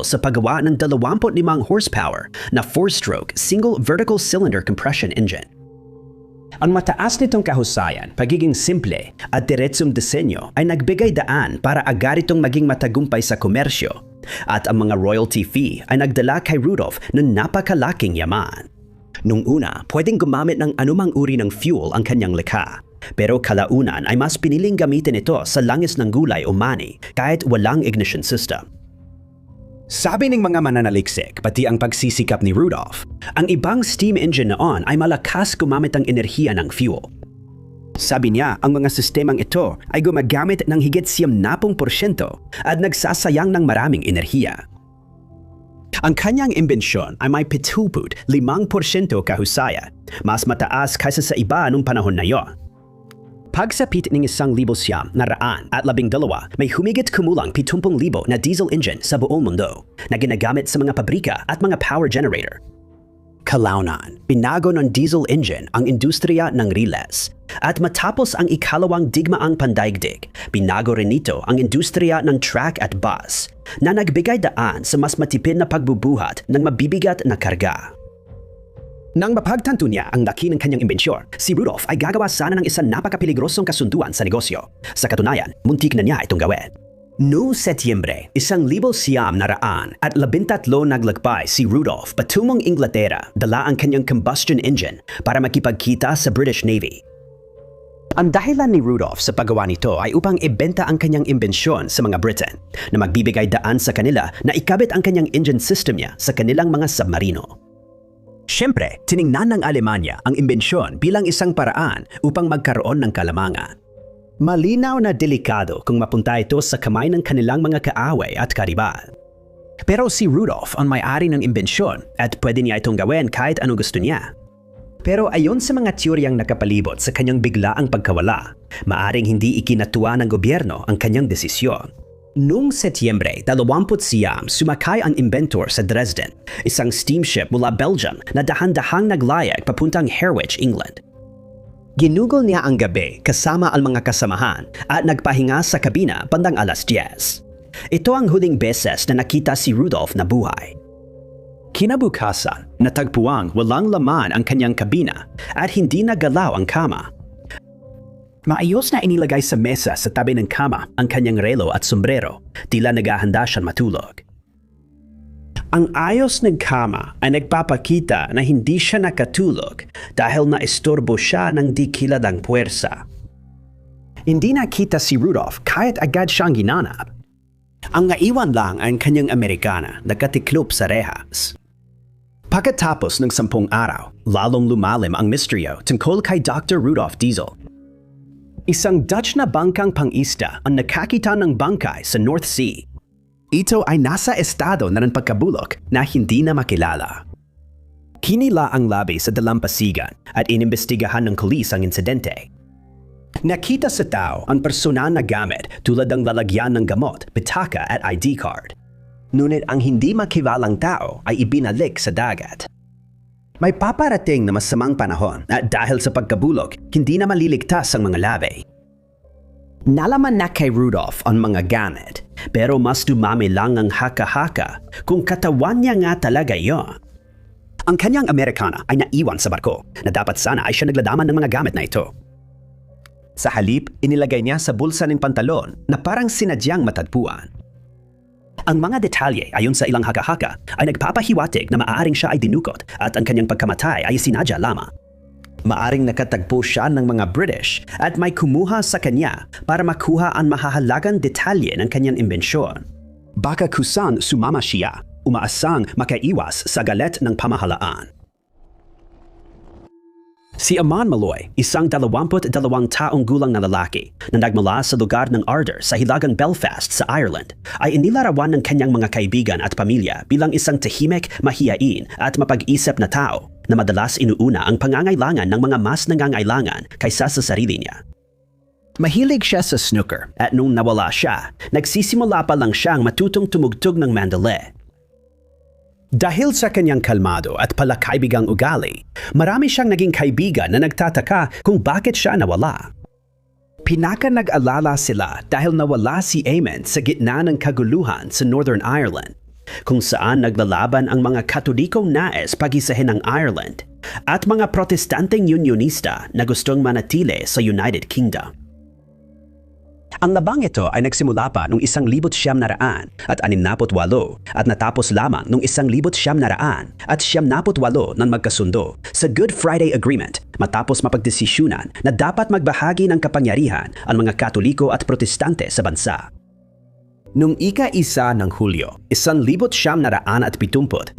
sa paggawa ng 25 horsepower na 4-stroke single vertical cylinder compression engine. Ang mataas nitong kahusayan, pagiging simple at diretsong disenyo ay nagbigay daan para agad itong maging matagumpay sa komersyo at ang mga royalty fee ay nagdala kay Rudolph ng napakalaking yaman. Nung una, pwedeng gumamit ng anumang uri ng fuel ang kanyang likha. Pero kalaunan ay mas piniling gamitin ito sa langis ng gulay o mani kahit walang ignition system. Sabi ng mga mananaliksik, pati ang pagsisikap ni Rudolph, ang ibang steam engine noon ay malakas gumamit ng enerhiya ng fuel. Sabi niya, ang mga sistemang ito ay gumagamit ng higit 70% at nagsasayang ng maraming enerhiya. Ang kanyang imbensyon ay may 75% kahusaya, mas mataas kaysa sa iba nung panahon na yon. Pagsapit ng 1,912 may humigit kumulang 70,000 na diesel engine sa buong mundo na ginagamit sa mga pabrika at mga power generator. Kalaunan, binago ng diesel engine ang industriya ng riles at matapos ang ikalawang digmaang pandaigdig, binago rin nito ang industriya ng truck at bus na nagbigay daan sa mas matipid na pagbubuhat ng mabibigat na karga. Nang mapagtanto niya ang laki ng kanyang imbensyon, si Rudolph ay gagawa sana ng isang napakapeligrosong kasunduan sa negosyo. Sa katunayan, muntik na niya itong gawin. Noong Setyembre, 1913 naglakbay si Rudolph patungong Inglaterra, dala ang kanyang combustion engine para makipagkita sa British Navy. Ang dahilan ni Rudolph sa paggawa nito ay upang ibenta ang kanyang imbensyon sa mga Britain na magbibigay daan sa kanila na ikabit ang kanyang engine system niya sa kanilang mga submarino. Siyempre, tiningnan ng Alemanya ang imbensyon bilang isang paraan upang magkaroon ng kalamangan. Malinaw na delikado kung mapunta ito sa kamay ng kanilang mga kaaway at karibal. Pero si Rudolph ang may-ari ng imbensyon at pwede niya itong gawin kahit anong gusto niya. Pero ayon sa mga teoryang nakapalibot sa kanyang biglaang pagkawala, maaring hindi ikinatuwa ng gobyerno ang kanyang desisyon. Noong Setyembre 29, sumakay ang inventor sa Dresden, isang steamship mula Belgium na dahan-dahang naglayag papuntang Harwich, England. Ginugol niya ang gabi kasama ang mga kasamahan at nagpahinga sa kabina bandang 10:00. Ito ang huling beses na nakita si Rudolph na buhay. Kinabukasan, natagpuang walang laman ang kanyang kabina at hindi nagalaw ang kama. Maayos na inilagay sa mesa sa tabi ng kama ang kanyang relo at sombrero, tila naghahanda siyang matulog. Ang ayos ng kama ay nagpapakita na hindi siya nakatulog dahil naistorbo siya ng di kilalang puwersa. Hindi nakita si Rudolph kahit agad siyang ginanap. Ang naiwan lang ang kanyang Amerikana na katiklop sa rehas. Pagkatapos ng 10 araw, lalong lumalim ang misteryo tungkol kay Dr. Rudolph Diesel. Isang Dutch na bangkang pangista ang nakakita ng bangkay sa North Sea. Ito ay nasa estado na ng pagkabulok na hindi na makilala. Kinila ang labi sa dalampasigan at inimbestigahan ng pulis ang insidente. Nakita sa tao ang personal na gamit tulad ng lalagyan ng gamot, pitaka at ID card. Ngunit ang hindi makilalang tao ay ibinalik sa dagat. May paparating na masamang panahon at dahil sa pagkabulok, hindi na maliligtas ang mga labi. Nalaman na kay Rudolph ang mga gamit, pero mas dumami lang ang haka-haka kung katawan niya nga talaga yon. Ang kanyang Amerikana ay naiwan sa barko na dapat sana ay siya naglalaman ng mga gamit na ito. Sa halip, inilagay niya sa bulsa ng pantalon na parang sinadyang matagpuan. Ang mga detalye ayon sa ilang haka-haka ay nagpapahiwatig na maaaring siya ay dinukot at ang kanyang pagkamatay ay sinadya lamang. Maaring nakatagpo siya ng mga British at may kumuha sa kanya para makuha ang mahahalagang detalye ng kanyang imbensyon. Baka kusan sumama siya, umaasang makaiwas sa galit ng pamahalaan. Si Aman Maloy, isang 22 taong gulang na lalaki na nagmula sa lugar ng Ardor sa hilagang Belfast sa Ireland, ay inilarawan ng kanyang mga kaibigan at pamilya bilang isang tahimik, mahiyain at mapag-isip na tao na madalas inuuna ang pangangailangan ng mga mas nangangailangan kaysa sa sarili niya. Mahilig siya sa snooker at nung nawala siya, nagsisimula pa lang siyang matutong tumugtog ng mandolin. Dahil sa kanyang kalmado at palakaibigang ugali, marami siyang naging kaibigan na nagtataka kung bakit siya nawala. Pinaka nag-alala sila dahil nawala si Eamon sa gitna ng kaguluhan sa Northern Ireland, kung saan naglalaban ang mga Katolikong nais pagisahin ng Ireland at mga Protestanteng Unionista na gustong manatili sa United Kingdom. Ang labang ito ay nagsimula pa noong 1968 at natapos lamang noong 1968 nang magkasundo sa Good Friday Agreement matapos mapagdesisyunan na dapat magbahagi ng kapangyarihan ang mga Katoliko at Protestante sa bansa. Noong ika-1 ng Hulyo, 1975,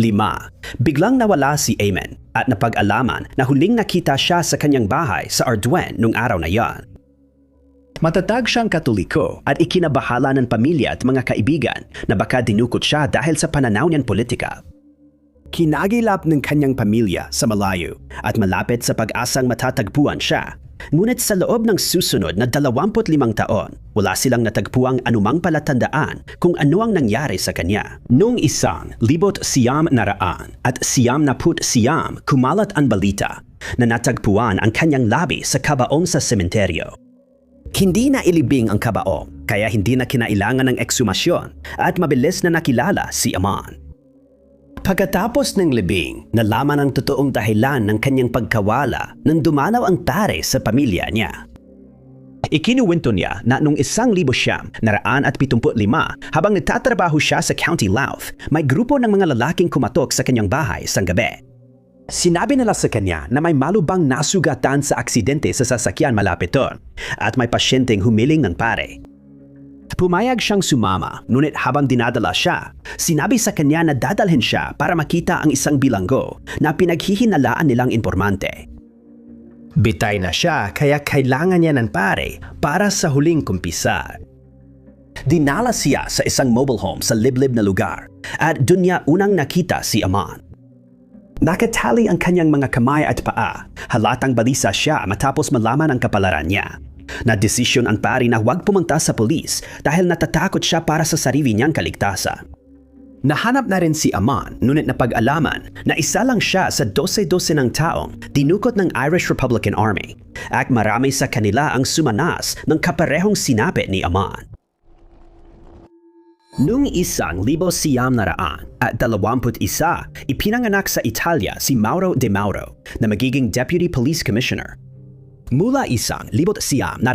biglang nawala si Eamon at napag-alaman na huling nakita siya sa kanyang bahay sa Ardwen noong araw na yon. Matatag siyang Katoliko at ikinabahala ng pamilya at mga kaibigan na baka dinukot siya dahil sa pananaw niyang politika. Kinagilap ng kanyang pamilya sa malayo at malapit sa pag-asang matatagpuan siya. Ngunit sa loob ng susunod na 25 taon, wala silang natagpuang anumang palatandaan kung ano ang nangyari sa kanya. Noong 1999 kumalat ang balita na natagpuan ang kanyang labi sa kabaong sa sementeryo. Hindi na ilibing ang kabaong, kaya hindi na kinailangan ng eksumasyon at mabilis na nakilala si Eamon. Pagkatapos ng libing, nalaman ang totoong dahilan ng kanyang pagkawala nang dumanaw ang pare sa pamilya niya. Ikinuwento niya na noong 1975 habang nagtatrabaho siya sa County Louth, may grupo ng mga lalaking kumatok sa kanyang bahay sang gabi. Sinabi nila sa kanya na may malubhang nasugatan sa aksidente sa sasakyan malapit doon at may pasyenteng humiling ng pare. Pumayag siyang sumama, ngunit habang dinadala siya, sinabi sa kanya na dadalhin siya para makita ang isang bilanggo na pinaghihinalaan nilang impormante. Bitay na siya kaya kailangan niya ng pare para sa huling kumpisal. Dinala siya sa isang mobile home sa liblib na lugar at doon niya unang nakita si Eamon. Nakatali ang kanyang mga kamay at paa, halatang balisa siya matapos malaman ang kapalaran niya. Nadesisyon ang pari na huwag pumunta sa pulis dahil natatakot siya para sa sarili niyang kaligtasan. Nahanap na rin si Eamon, ngunit napag-alaman na isa lang siya sa 12 ng taong dinukot ng Irish Republican Army at marami sa kanila ang sumanas ng kaparehong sinapit ni Eamon. Noong 1921, ipinanganak sa Italia si Mauro De Mauro na magiging Deputy Police Commissioner. Mula 1943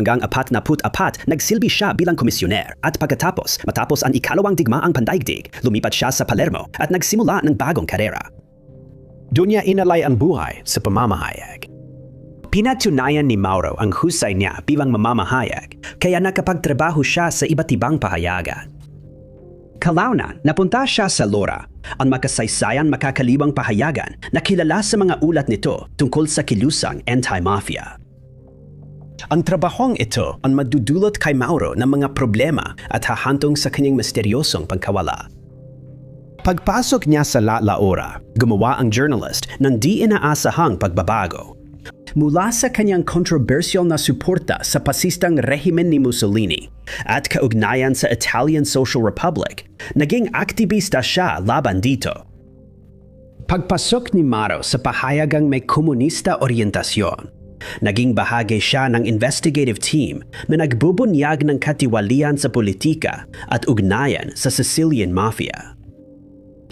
hanggang 44, nagsilbi siya bilang komisyoner at matapos ang ikalawang digmaang pandaigdig, lumipat siya sa Palermo at nagsimula ng bagong karera. Doon niya inalay ang buhay sa pamamahayag. Pinatunayan ni Mauro ang husay niya bilang mamamahayag, kaya nakapagtrabaho siya sa iba't ibang pahayagan. Kalaunan, napunta siya sa Lora, ang makasaysayan makakaliwang pahayagan na kilala sa mga ulat nito tungkol sa kilusang anti-mafia. Ang trabahong ito ang magdudulot kay Mauro ng mga problema at hahantong sa kanyang misteryosong pagkawala. Pagpasok niya sa La Laura, gumawa ang journalist ng di inaasahang pagbabago. Mula sa kanyang kontrobersyal na suporta sa pasistang rehimen ni Mussolini at kaugnayan sa Italian Social Republic, naging aktivista siya laban dito. Pagpasok ni Mauro sa pahayagang may komunista oryentasyon, naging bahagi siya ng investigative team na nagbubunyag ng katiwalian sa politika at ugnayan sa Sicilian Mafia.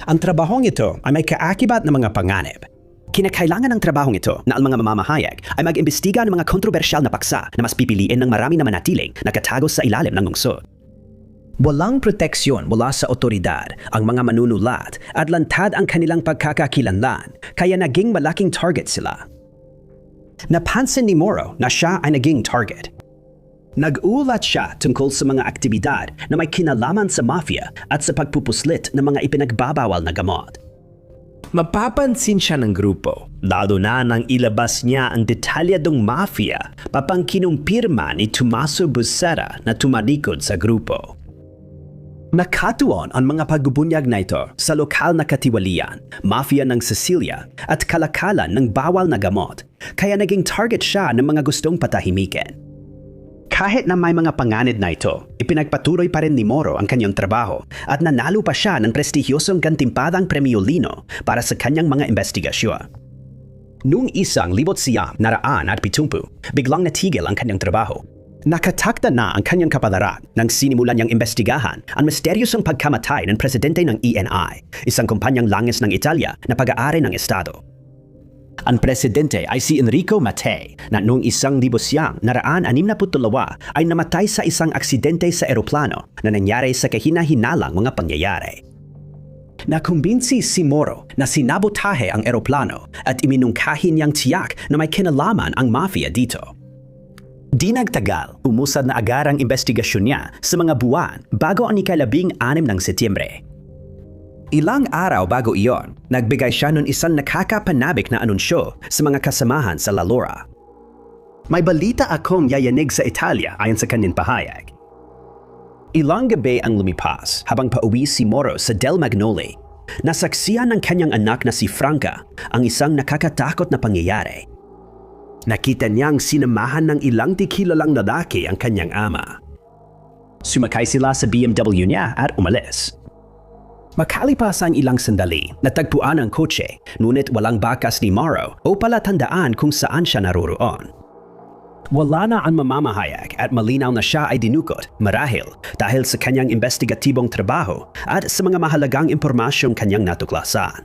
Ang trabahong ito ay may kaakibat na mga panganib. Kinakailangan ng trabahong ito na ang mga mamamahayag ay mag-imbestiga ng mga kontrobersyal na paksa na mas pipiliin ng marami na manatiling nakatago sa ilalim ng lungsod. Walang proteksyon mula sa otoridad ang mga manunulat at lantad ang kanilang pagkakakilanlan, kaya naging malaking target sila. Napansin ni Mauro na siya ay naging target. Nag-ulat siya tungkol sa mga aktibidad na may kinalaman sa mafia at sa pagpupuslit ng mga ipinagbabawal na gamot. Mapapansin siya ng grupo, lalo na nang ilabas niya ang detalyadong mafia papang kinumpirma ni Tommaso Buscetta na tumalikod sa grupo. Nakatuon ang mga pagbubunyag na ito sa lokal na katiwalian, mafia ng Sicilia at kalakalan ng bawal na gamot, kaya naging target siya ng mga gustong patahimikin. Kahit na may mga panganib na ito, ipinagpatuloy pa rin ni Moro ang kanyang trabaho at nanalo pa siya ng prestigyosong gantimpadang Premyo Lino para sa kanyang mga investigasyon. Noong 1970, biglang natigil ang kanyang trabaho. Nakatakda na ang kanyang kapalaran nang sinimulan niyang imbestigahan ang misteryosong pagkamatay ng presidente ng ENI, isang kumpanyang langis ng Italia na pag-aari ng Estado. Ang presidente ay si Enrico Mattei na noong 1962 ay namatay sa isang aksidente sa eroplano na nangyari sa kahina-hinalang mga pangyayari. Nakumbinsi si Moro na sinabotahe ang eroplano at iminungkahi niyang tiyak na may kinalaman ang mafia dito. Di nagtagal, umusad na agad ang investigasyon niya sa mga buwan bago ang ika-16 ng Setyembre. Ilang araw bago iyon, nagbigay siya ng isang nakakapanabik na anunsyo sa mga kasamahan sa La Lora. May balita akong yayanig sa Italia ayon sa kanyang pahayag. Ilang gabi ang lumipas habang pauwi si Moro sa Del Magnoli. Nasaksihan ng kanyang anak na si Franca ang isang nakakatakot na pangyayari. Nakita niyang sinamahan ng ilang kilalang lalaki ang kanyang ama. Sumakay sila sa BMW niya at umalis. Makalipas ang ilang sandali, natagpuan ang kotse, ngunit walang bakas ni Moro o palatandaan kung saan siya naroroon. Wala na ang mamamahayag at malinaw na siya ay dinukot marahil dahil sa kanyang investigatibong trabaho at sa mga mahalagang impormasyong kanyang natuklasan.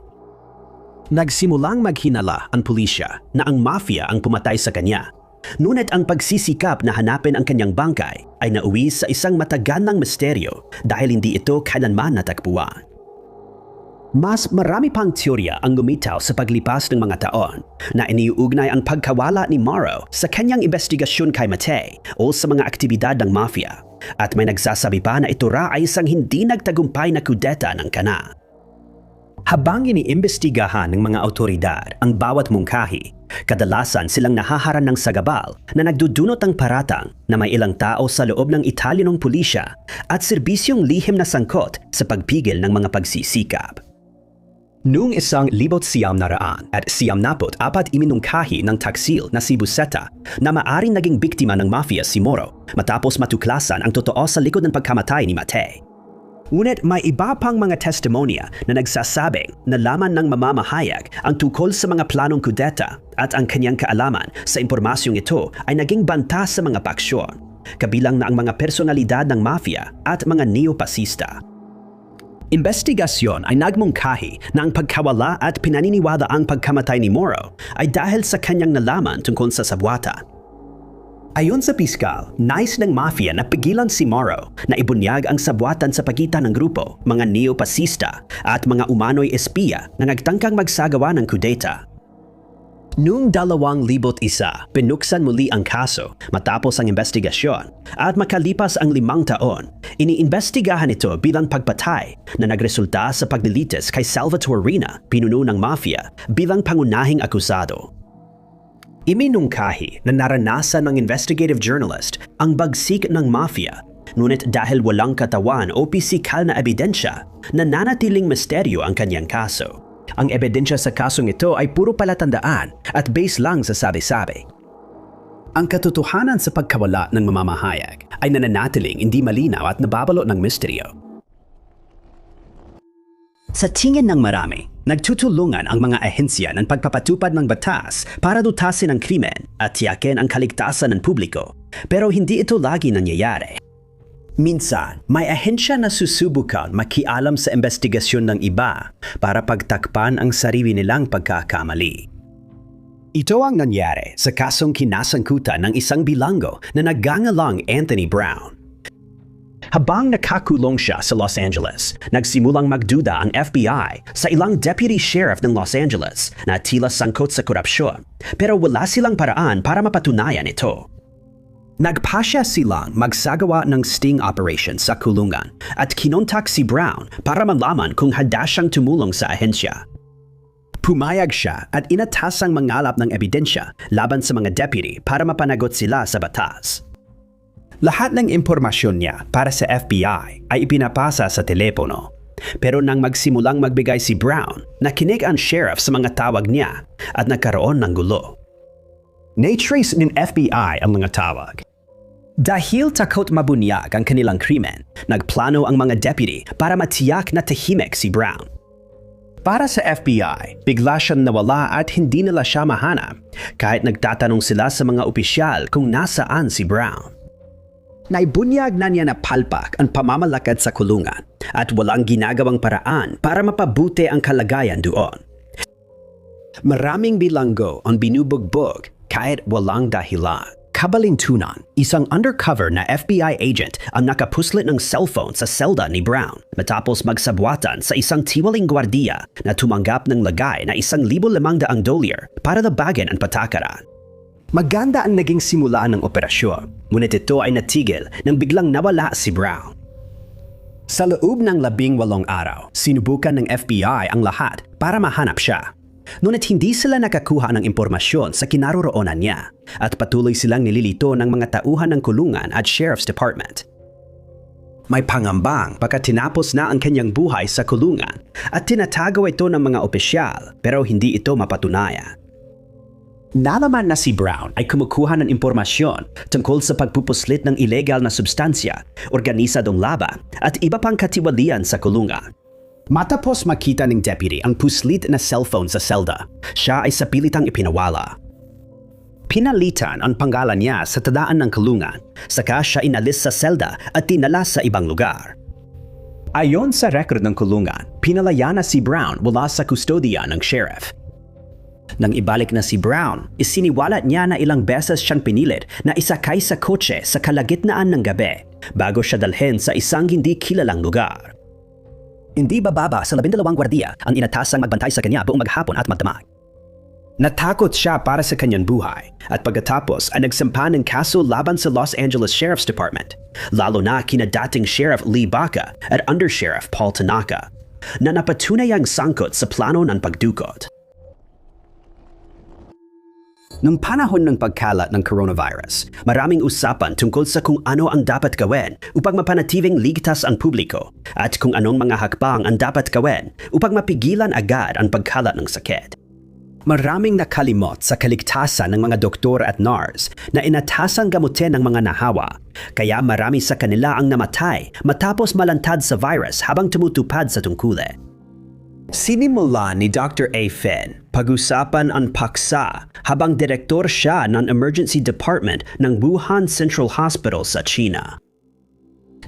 Nagsimulang maghinala ang pulisya na ang mafia ang pumatay sa kanya. Ngunit ang pagsisikap na hanapin ang kanyang bangkay ay nauwi sa isang matagal ng misteryo dahil hindi ito kailanman natagpuan. Mas marami pang teorya ang lumitaw sa paglipas ng mga taon na iniuugnay ang pagkawala ni Moro sa kanyang investigasyon kay Mattei o sa mga aktibidad ng mafia, at may nagsasabi pa na ito ra ay isang hindi nagtagumpay na kudeta ng kana. Habang iniimbestigahan ng mga awtoridad ang bawat mungkahi, kadalasan silang nahaharan ng sagabal na nagdudunot ng paratang na may ilang tao sa loob ng Italianong pulisya at serbisyong lihim na sangkot sa pagpigil ng mga pagsisikap. Noong 1994 iminungkahi ng taksil na si Busetta na maaring naging biktima ng mafia si Moro matapos matuklasan ang totoo sa likod ng pagkamatay ni Mattei. Ngunit may iba pang mga testimonya na nagsasabing nalaman ng mamamahayag ang tungkol sa mga planong kudeta at ang kanyang kaalaman sa impormasyong ito ay naging banta sa mga paksyon, kabilang na ang mga personalidad ng mafia at mga neopasista. Investigasyon ay nagmungkahi na ang pagkawala at pinaniniwala ang pagkamatay ni Moro ay dahil sa kanyang nalaman tungkol sa sabwatan. Ayon sa piskal, nais ng mafia na pigilan si Moro na ibunyag ang sabwatan sa pagitan ng grupo, mga neopasista at mga umano'y espiya na nagtangkang magsagawa ng kudeta. Noong 2001, pinuksan muli ang kaso matapos ang investigasyon at makalipas ang 5 taon, iniimbestigahan ito bilang pagpatay na nagresulta sa paglilitis kay Salvatore Rina, pinuno ng mafia, bilang pangunahing akusado. Iminungkahi na naranasan ng investigative journalist ang bagsik ng mafia, ngunit dahil walang katawan o pisikal na ebidensya, nananatiling misteryo ang kanyang kaso. Ang ebidensya sa kasong ito ay puro palatandaan at base lang sa sabi-sabi. Ang katotohanan sa pagkawala ng mamamahayag ay nananatiling hindi malinaw at nababalot ng misteryo. Sa tingin ng marami, nagtutulungan ang mga ahensya ng pagpapatupad ng batas para dutasin ang krimen at tiyakin ang kaligtasan ng publiko, pero hindi ito lagi nangyayari. Minsan, may ahensya na susubukan makialam sa investigasyon ng iba para pagtakpan ang sarili nilang pagkakamali. Ito ang nangyari sa kasong kinasangkutan ng isang bilanggo na nagngangalang Anthony Brown. Habang nakakulong siya sa Los Angeles, nagsimulang magduda ang FBI sa ilang deputy sheriff ng Los Angeles na tila sangkot sa korupsyon, pero wala silang paraan para mapatunayan ito. Nagpasya silang magsagawa ng sting operation sa kulungan at kinontak si Brown para malaman kung handa siyang tumulong sa ahensya. Pumayag siya at inatasang mangalap ng ebidensya laban sa mga deputy para mapanagot sila sa batas. Lahat ng impormasyon niya para sa FBI ay ipinapasa sa telepono. Pero nang magsimulang magbigay si Brown, nakinig ang sheriff sa mga tawag niya at nagkaroon ng gulo. Na-trace ng FBI ang mga tawag. Dahil takot mabunyag ang kanilang krimen, nagplano ang mga deputy para matiyak na tahimik si Brown. Para sa FBI, bigla siyang nawala at hindi nila siya mahanap kahit nagtatanong sila sa mga opisyal kung nasaan si Brown. Naibunyag na niya na palpak ang pamamalakad sa kulungan at walang ginagawang paraan para mapabuti ang kalagayan doon. Maraming bilanggo ang binubugbog kahit walang dahilan. Kabalintunan, isang undercover na FBI agent ang nakapuslit ng cellphone sa selda ni Brown matapos magsabwatan sa isang tiwaling gwardiya na tumanggap ng lagay na $1,500 para labagan ang patakaran. Maganda ang naging simula ng operasyon, ngunit ito ay natigil nang biglang nawala si Brown. Sa loob ng 18 araw, sinubukan ng FBI ang lahat para mahanap siya. Ngunit hindi sila nakakuha ng impormasyon sa kinaroroonan niya at patuloy silang nililito ng mga tauhan ng kulungan at Sheriff's Department. May pangambang baka tinapos na ang kanyang buhay sa kulungan at tinatago ito ng mga opisyal pero hindi ito mapatunayan. Nalaman na si Brown ay kumukuha ng impormasyon tungkol sa pagpupuslit ng ilegal na substansya, organisadong laban at iba pang katiwalian sa kulungan. Matapos makita ng deputy ang puslit na cellphone sa selda, siya ay sapilitang ipinawala. Pinalitan ang pangalan niya sa tadaan ng kulungan, saka siya inalis sa selda at tinala sa ibang lugar. Ayon sa record ng kulungan, pinalaya na si Brown mula sa kustodiya ng sheriff. Nang ibalik na si Brown, isiniwalat niya na ilang beses siyang pinilit na isakay sa kotse sa kalagitnaan ng gabi bago siya dalhin sa isang hindi kilalang lugar. Hindi bababa sa 12 gwardiya ang inatasang magbantay sa kanya buong maghapon at magdamag. Natakot siya para sa kanyang buhay at pagkatapos ay nagsampa ng kaso laban sa Los Angeles Sheriff's Department, lalo na kina dating Sheriff Lee Baca at Under Sheriff Paul Tanaka, na napatunay ang sangkot sa plano ng pagdukot. Nung panahon ng pagkalat ng coronavirus, maraming usapan tungkol sa kung ano ang dapat gawin upang mapanatiling ligtas ang publiko at kung anong mga hakbang ang dapat gawin upang mapigilan agad ang pagkalat ng sakit. Maraming nakalimot sa kaligtasan ng mga doktor at nurse na inatasang gamutin ng mga nahawa, kaya marami sa kanila ang namatay matapos malantad sa virus habang tumutupad sa tungkulin. Sinimula ni Dr. A. Finn pag-usapan ang paksa habang direktor siya ng Emergency Department ng Wuhan Central Hospital sa China.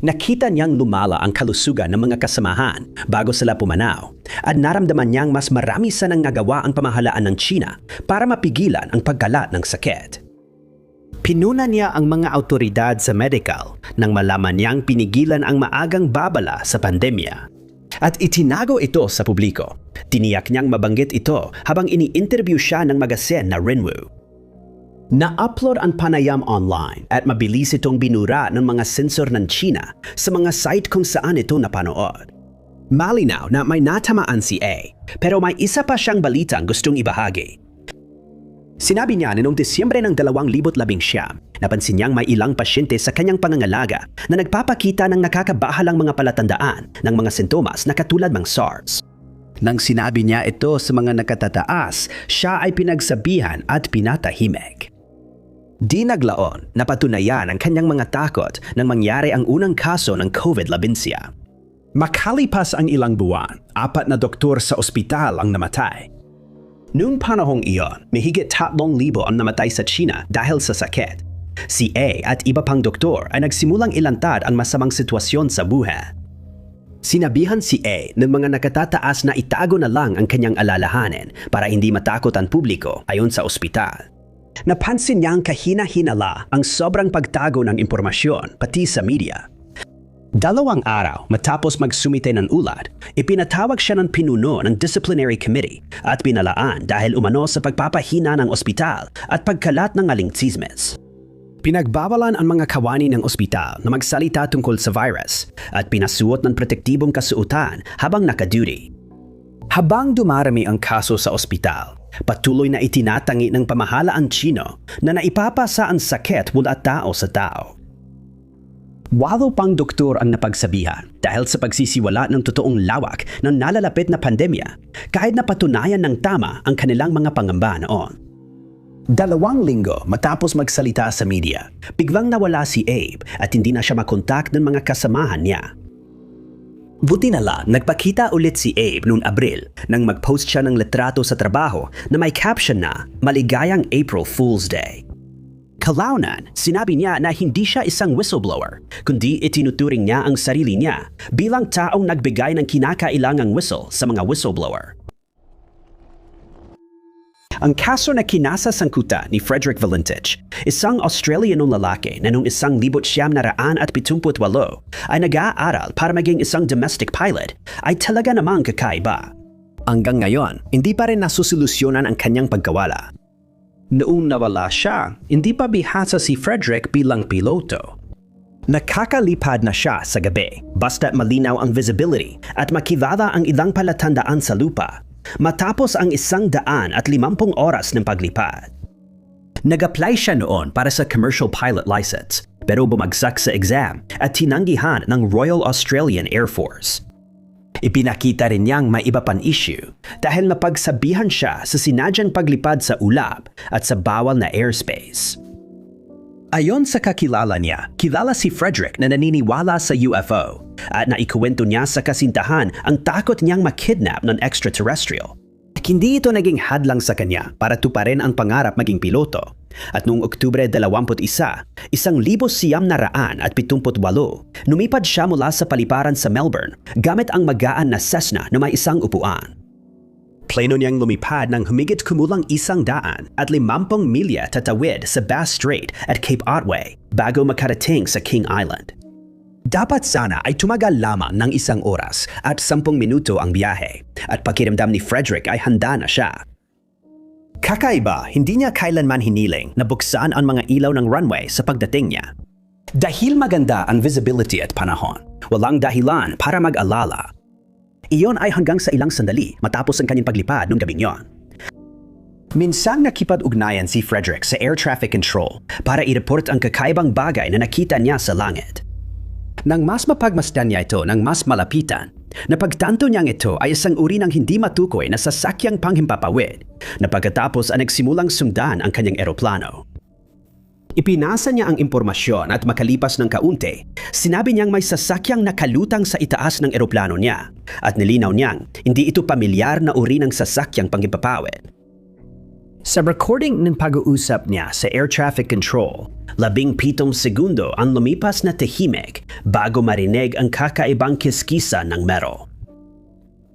Nakita niyang lumala ang kalusugan ng mga kasamahan bago sila pumanaw at naramdaman niyang mas marami sanang nagawa ang pamahalaan ng China para mapigilan ang pagkalat ng sakit. Pinuna niya ang mga autoridad sa medical nang malaman niyang pinigilan ang maagang babala sa pandemya. At itinago ito sa publiko. Tiniyak niyang mabanggit ito habang ini-interview siya ng magasin na Renwu. Na-upload ang panayam online at mabilis itong binura ng mga sensor ng China sa mga site kung saan ito napanood. Malinaw na may natamaan si A, pero may isa pa siyang balitang gustong ibahagi. Sinabi niya na noong Disyembre ng 2019, napansin niyang may ilang pasyente sa kanyang pangangalaga na nagpapakita ng nakakabahalang mga palatandaan ng mga sintomas na katulad ng SARS. Nang sinabi niya ito sa mga nakatataas, siya ay pinagsabihan at pinatahimik. Di naglaon, napatunayan ang kanyang mga takot nang mangyari ang unang kaso ng COVID-19. Makalipas ang ilang buwan, 4 na doktor sa ospital ang namatay. Noong panahong iyon, may higit 3,000 ang namatay sa China dahil sa sakit. Si A at iba pang doktor ay nagsimulang ilantad ang masamang sitwasyon sa Wuhan. Sinabihan si A ng mga nakatataas na itago na lang ang kanyang alalahanin para hindi matakot ang publiko ayon sa ospital. Napansin niyang kahina-hinala ang sobrang pagtago ng impormasyon pati sa media. 2 araw matapos magsumite ng ulat, ipinatawag siya ng pinuno ng Disciplinary Committee at pinalaan dahil umano sa pagpapahina ng ospital at pagkalat ng aling tsismis. Pinagbawalan ang mga kawani ng ospital na magsalita tungkol sa virus at pinasuot ng protektibong kasuotan habang nakaduty. Habang dumarami ang kaso sa ospital, patuloy na itinatangi ng pamahalaan Chino na naipapasa ang sakit mula tao sa tao. 8 pang doktor ang napagsabihan dahil sa pagsisiwala ng totoong lawak ng nalalapit na pandemya kahit napatunayan ng tama ang kanilang mga pangamba noon. 2 linggo matapos magsalita sa media, biglang nawala si Abe at hindi na siya makontak ng mga kasamahan niya. Buti na lang, nagpakita ulit si Abe noong Abril nang mag-post siya ng litrato sa trabaho na may caption na Maligayang April Fool's Day. Kalaunan, sinabi niya na hindi siya isang whistleblower, kundi itinuturing niya ang sarili niya bilang taong nagbigay ng kinakailangang whistle sa mga whistleblower. Ang kaso na kinasasangkutan ni Frederick Valentich, isang Australianong lalaki na noong 1978 ay nag-aaral para maging isang domestic pilot, ay talaga namang kakaiba. Hanggang ngayon, hindi pa rin nasusolusyonan ang kanyang pagkawala. Noong nawala siya, hindi pa bihasa si Frederick bilang piloto. Nakakalipad na siya sa gabi, basta malinaw ang visibility at makilala ang ilang palatandaan sa lupa, matapos ang 150 oras ng paglipad. Nag-apply siya noon para sa commercial pilot license, pero bumagsak sa exam at tinanggihan ng Royal Australian Air Force. Ipinakita rin niyang may iba pang issue dahil napagsabihan siya sa sinadyang paglipad sa ulap at sa bawal na airspace. Ayon sa kakilala niya, kilala si Frederick na naniniwala sa UFO at naikuwento niya sa kasintahan ang takot niyang makidnap ng extraterrestrial. Hindi ito naging hadlang sa kanya para tuparin ang pangarap maging piloto. At noong Oktubre 21, 1978, lumipad siya mula sa paliparan sa Melbourne gamit ang magaan na Cessna na may isang upuan. Plano niyang lumipad ng humigit kumulang 150 milya tatawid sa Bass Strait at Cape Otway bago makarating sa King Island. Dapat sana ay tumagal lamang ng 1 oras at 10 minuto ang biyahe at pakiramdam ni Frederick ay handa na siya. Kakaiba, hindi niya kailanman hiniling na buksan ang mga ilaw ng runway sa pagdating niya. Dahil maganda ang visibility at panahon, walang dahilan para mag-alala. Iyon ay hanggang sa ilang sandali matapos ang kanyang paglipad noong gabing yon. Minsang nakipag-ugnayan si Frederick sa air traffic control para i-report ang kakaibang bagay na nakita niya sa langit. Nang mas mapagmasdan niya ito ng mas malapitan, napagtanto niyang ito ay isang uri ng hindi matukoy na sasakyang panghimpapawid na pagkatapos ay nagsimulang sundan ang kanyang eroplano. Ipinasa niya ang impormasyon at makalipas ng kaunti, sinabi niyang may sasakyang nakalutang sa itaas ng eroplano niya at nilinaw niyang hindi ito pamilyar na uri ng sasakyang panghimpapawid. Sa recording ng pag-uusap niya sa air traffic control, 17 segundo ang lumipas na tahimik bago marinig ang kakaibang kiskisa ng metal.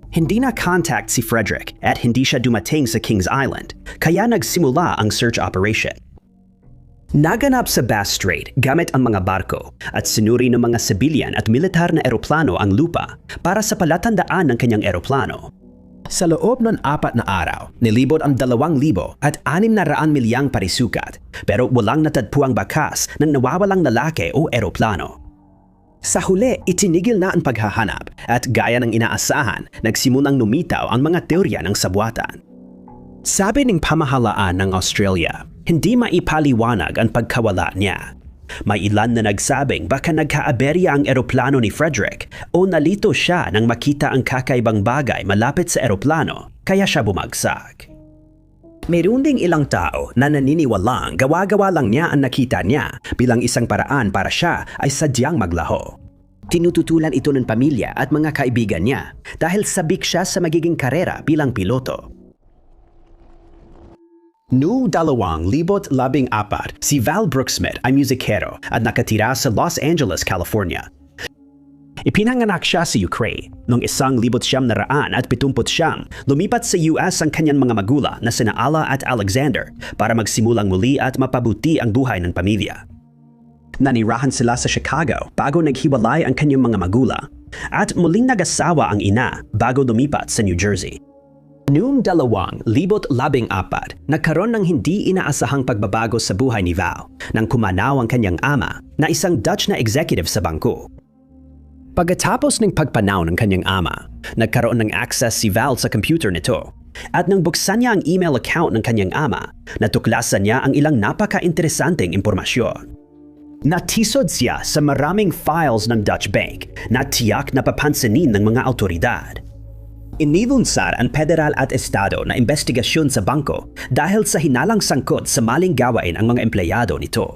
Hindi na contact si Frederick at hindi siya dumating sa Kings Island, kaya nagsimula ang search operation. Naganap sa Bass Strait gamit ang mga barko at sinuri ng mga sibilyan at militar na eroplano ang lupa para sa palatandaan ng kanyang eroplano. Sa loob ng 4 na araw, nilibot ang 2,000 at 600 milyang parisukat pero walang natagpuang bakas ng nawawalang lalaki o eroplano. Sa huli, itinigil na ang paghahanap at gaya ng inaasahan, nagsimulang lumitaw ang mga teorya ng sabwatan. Sabi ng pamahalaan ng Australia, hindi maipaliwanag ang pagkawala niya. May ilan na nagsabing baka nagkaaberya ang eroplano ni Frederick o nalito siya nang makita ang kakaibang bagay malapit sa eroplano kaya siya bumagsak. Mayroon ding ilang tao na naniniwalang gawa-gawa lang niya ang nakita niya bilang isang paraan para siya ay sadyang maglaho. Tinututulan ito ng pamilya at mga kaibigan niya dahil sabik siya sa magiging karera bilang piloto. Noong 2014, si Val Brooksmith ay musikero at nakatira sa Los Angeles, California. Ipinanganak siya sa Ukraine. Noong 1979, lumipat sa US ang kanyang mga magulang na sina Alla at Alexander para magsimulang muli at mapabuti ang buhay ng pamilya. Nanirahan sila sa Chicago bago naghiwalay ang kanyang mga magulang at muling nag-asawa ang ina bago lumipat sa New Jersey. Noong 2014, nagkaroon ng hindi inaasahang pagbabago sa buhay ni Val nang kumanaw ang kanyang ama na isang Dutch na executive sa bangko. Pagkatapos ng pagpanaw ng kanyang ama, nagkaroon ng access si Val sa computer nito at nang buksan niya ang email account ng kanyang ama, natuklasan niya ang ilang napaka-interesanteng impormasyon. Natisod siya sa maraming files ng Dutch Bank na tiyak na papansinin ng mga autoridad. Inilunsad ang federal at estado na investigasyon sa bangko dahil sa hinalang sangkot sa maling gawain ang mga empleyado nito.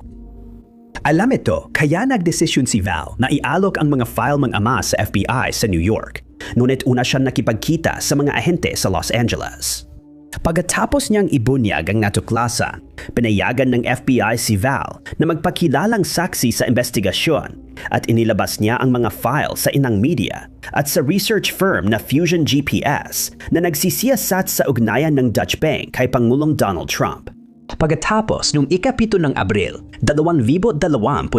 Alam ito, kaya nagdesisyon si Val na ialok ang mga file ng ama sa FBI sa New York. Ngunit una siyang nakipagkita sa mga ahente sa Los Angeles. Pagkatapos niyang ibunyag ang natuklasan, pinayagan ng FBI si Val na magpakilalang saksi sa investigasyon at inilabas niya ang mga file sa inang media at sa research firm na Fusion GPS na nagsisiyasat sa ugnayan ng Dutch Bank kay Pangulong Donald Trump. Pagkatapos nung ika-7 ng Abril, 2021,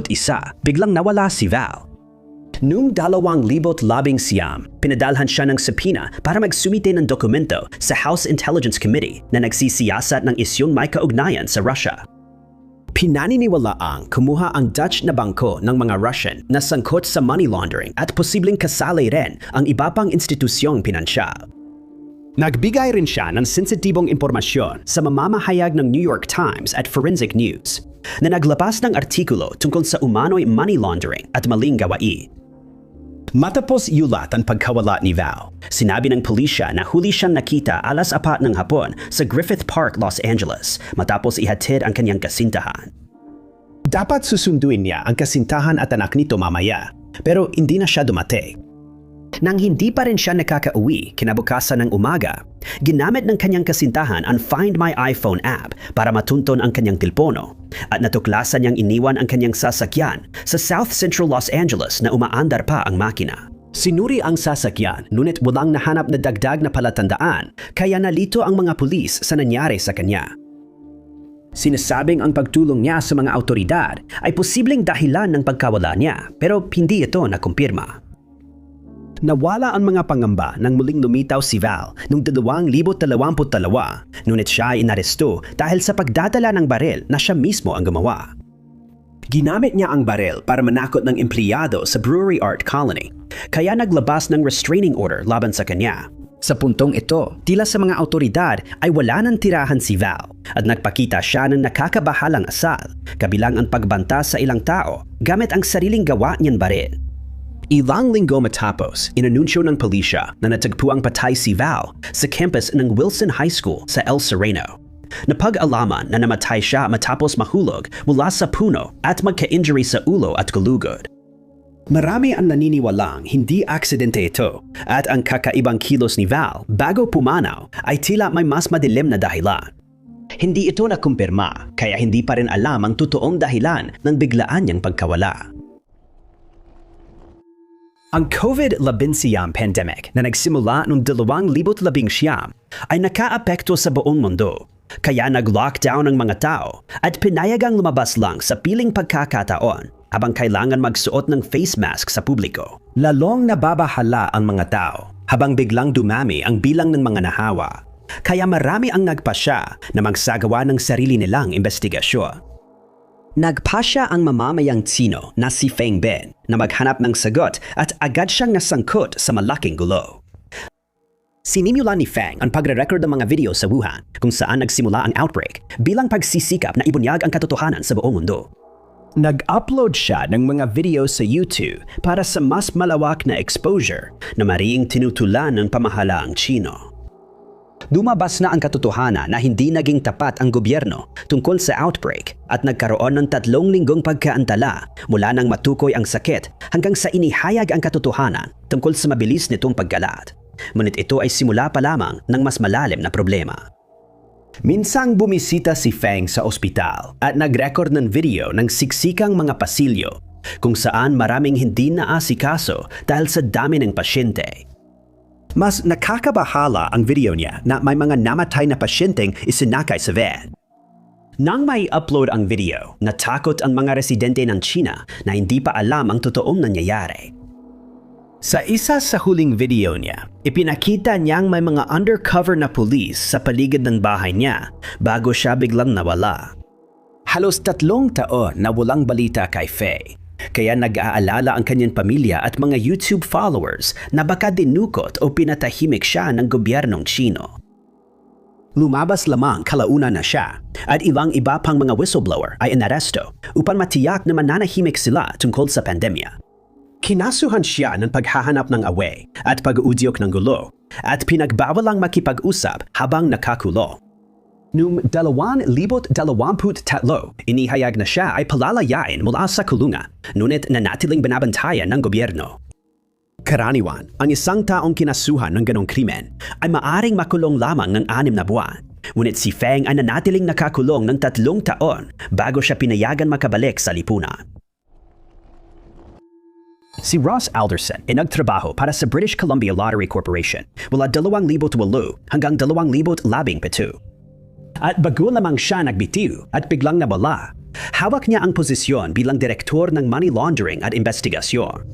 biglang nawala si Val. Noong 2019, pinadalhan siya ng subpoena para magsumite ng dokumento sa House Intelligence Committee na nagsisiyasat ng isyong may kaugnayan sa Russia. Pinaniniwalaang kumuha ang Dutch na bangko ng mga Russian na sangkot sa money laundering at posibleng kasali rin ang iba pang institusyong pinansyal. Nagbigay rin siya ng sensitibong impormasyon sa mamamahayag ng New York Times at Forensic News na naglabas ng artikulo tungkol sa umano'y money laundering at maling gawain. Matapos iulat ang pagkawala ni Val, sinabi ng pulisya na huli siyang nakita 4:00 ng hapon sa Griffith Park, Los Angeles matapos ihatid ang kanyang kasintahan. Dapat susunduin niya ang kasintahan at anak nito mamaya, pero hindi na siya dumating. Nang hindi pa rin siya nakakauwi kinabukasan ng umaga, ginamit ng kanyang kasintahan ang Find My iPhone app para matunton ang kanyang tilpono at natuklasan niyang iniwan ang kanyang sasakyan sa South Central Los Angeles na umaandar pa ang makina. Sinuri ang sasakyan ngunit walang nahanap na dagdag na palatandaan kaya nalito ang mga pulis sa nangyari sa kanya. Sinasabing ang pagtulong niya sa mga autoridad ay posibleng dahilan ng pagkawala niya pero hindi ito nakumpirma. Nawala ang mga pangamba nang muling lumitaw si Val noong 2022 ngunit siya ay inaresto dahil sa pagdadala ng baril na siya mismo ang gumawa. Ginamit niya ang baril para manakot ng empleyado sa Brewery Art Colony kaya naglabas ng restraining order laban sa kanya. Sa puntong ito, tila sa mga autoridad ay wala nang tirahan si Val at nagpakita siya ng nakakabahalang asal kabilang ang pagbanta sa ilang tao gamit ang sariling gawa niyang baril. Ilang linggo matapos, inanunsyo ng pulisya na natagpuang patay si Val sa campus ng Wilson High School sa El Sereno. Napag-alaman na namatay siya matapos mahulog mula sa puno at magka-injury sa ulo at gulugod. Marami ang naniniwalang hindi aksidente ito at ang kakaibang kilos ni Val bago pumanaw ay tila may mas madilim na dahilan. Hindi ito nakumpirma kaya hindi pa rin alam ang totoong dahilan ng biglaan niyang pagkawala. Ang COVID-19 pandemic na nagsimula noong 2019 ay nakaapekto sa buong mundo, kaya nag-lockdown ang mga tao at pinayagang lumabas lang sa piling pagkakataon habang kailangan magsuot ng face mask sa publiko. Lalong nababahala ang mga tao habang biglang dumami ang bilang ng mga nahawa, kaya marami ang nagpasya na magsagawa ng sarili nilang investigasyon. Nagpasya ang mamamayang Tsino na si Feng Ben na maghanap ng sagot at agad siyang nasangkot sa malaking gulo. Sinimulan ni Feng ang pagre-record ng mga video sa Wuhan kung saan nagsimula ang outbreak bilang pagsisikap na ibunyag ang katotohanan sa buong mundo. Nag-upload siya ng mga video sa YouTube para sa mas malawak na exposure na mariing tinutulan ng pamahalaang Tsino. Dumabas na ang katotohanan na hindi naging tapat ang gobyerno tungkol sa outbreak at nagkaroon ng 3 linggong pagkaantala mula nang matukoy ang sakit hanggang sa inihayag ang katotohanan tungkol sa mabilis nitong pagkalat. Ngunit ito ay simula pa lamang ng mas malalim na problema. Minsang bumisita si Feng sa ospital at nag-record ng video ng siksikang mga pasilyo kung saan maraming hindi naasikaso dahil sa dami ng pasyente. Mas nakakabahala ang video niya na may mga namatay na pasyenteng isinakay sa van. Nang may upload ang video, natakot ang mga residente ng China na hindi pa alam ang totoong nangyayari. Sa isa sa huling video niya, ipinakita niyang may mga undercover na pulis sa paligid ng bahay niya bago siya biglang nawala. Halos 3 taon na walang balita kay Faye. Kaya nag-aalala ang kanyang pamilya at mga YouTube followers na baka dinukot o pinatahimik siya ng gobyernong Tsino. Lumabas lamang kalauna na siya at ilang iba pang mga whistleblower ay inaresto upang matiyak na mananahimik sila tungkol sa pandemya. Kinasuhan siya ng paghahanap ng away at pag-uudyok ng gulo at pinagbawalang makipag-usap habang nakakulong. Noong 2023, inihayag na siya ay palalayain mula sa kulungan, ngunit nanatiling binabantayan ng gobyerno. Karaniwan, ang isang taong kinasuhan ng ganong krimen ay maaring makulong lamang ng 6 na buwan. Ngunit si Feng ay nanatiling nakakulong ng 3 taon bago siya pinayagan makabalik sa lipunan. Si Ross Alderson ay nagtrabaho para sa British Columbia Lottery Corporation mula 2008 hanggang 2017. At bago lamang siya nagbitiw at biglang nawala, hawak niya ang posisyon bilang direktor ng money laundering at investigasyon.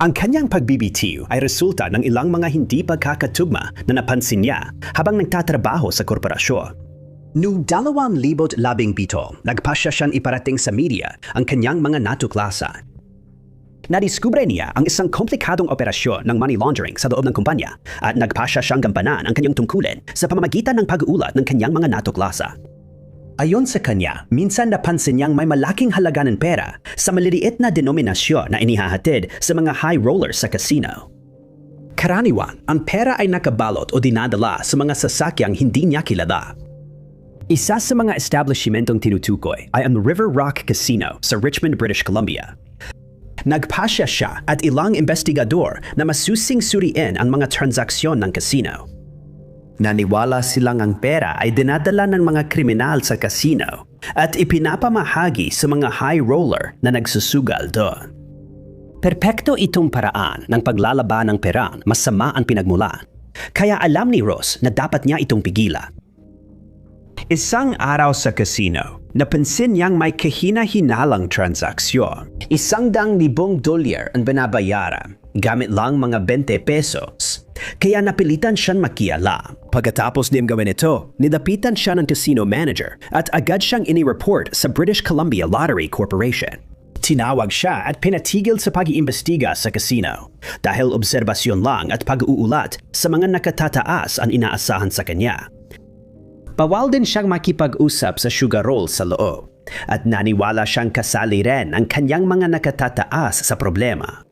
Ang kanyang pagbibitiw ay resulta ng ilang mga hindi pagkakatugma na napansin niya habang nagtatrabaho sa korporasyon. Noong 2017, nagpasya siyang iparating sa media ang kanyang mga natuklasan. Nadiskubre niya ang isang komplikadong operasyon ng money laundering sa loob ng kumpanya at nagpasya siyang gampanan ang kanyang tungkulin sa pamamagitan ng pag-uulat ng kanyang mga natuklasan. Ayon sa kanya, minsan napansin niyang may malaking halaga ng pera sa maliliit na denominasyon na inihahatid sa mga high rollers sa casino. Karaniwan, ang pera ay nakabalot o dinadala sa mga sasakyang hindi niya kilala. Isa sa mga establishmentong tinutukoy ay ang River Rock Casino sa Richmond, British Columbia. Nagpasya siya at ilang investigador na masusing suriin ang mga transaksyon ng casino. Naniwala silang ang pera ay dinadala ng mga kriminal sa casino at ipinapamahagi sa mga high roller na nagsusugal doon. Perpekto itong paraan ng paglalaban ng pera, masama ang pinagmulan. Kaya alam ni Ross na dapat niya itong pigilan. Isang araw sa casino, napansin niyang may kahina-hinalang transaksyon. $100,000 ang binabayaran, gamit lang mga 20 pesos. Kaya napilitan siyang makialam. Pagkatapos niyang gawin ito, nilapitan siya ng casino manager at agad siyang ini-report sa British Columbia Lottery Corporation. Tinawag siya at pinatigil sa pag-iimbestiga sa casino dahil obserbasyon lang at pag-uulat sa mga nakatataas ang inaasahan sa kanya. Bawal din siyang makipag-usap sa sugar roll sa loob at naniwala siyang kasali rin ang kanyang mga nakatataas sa problema.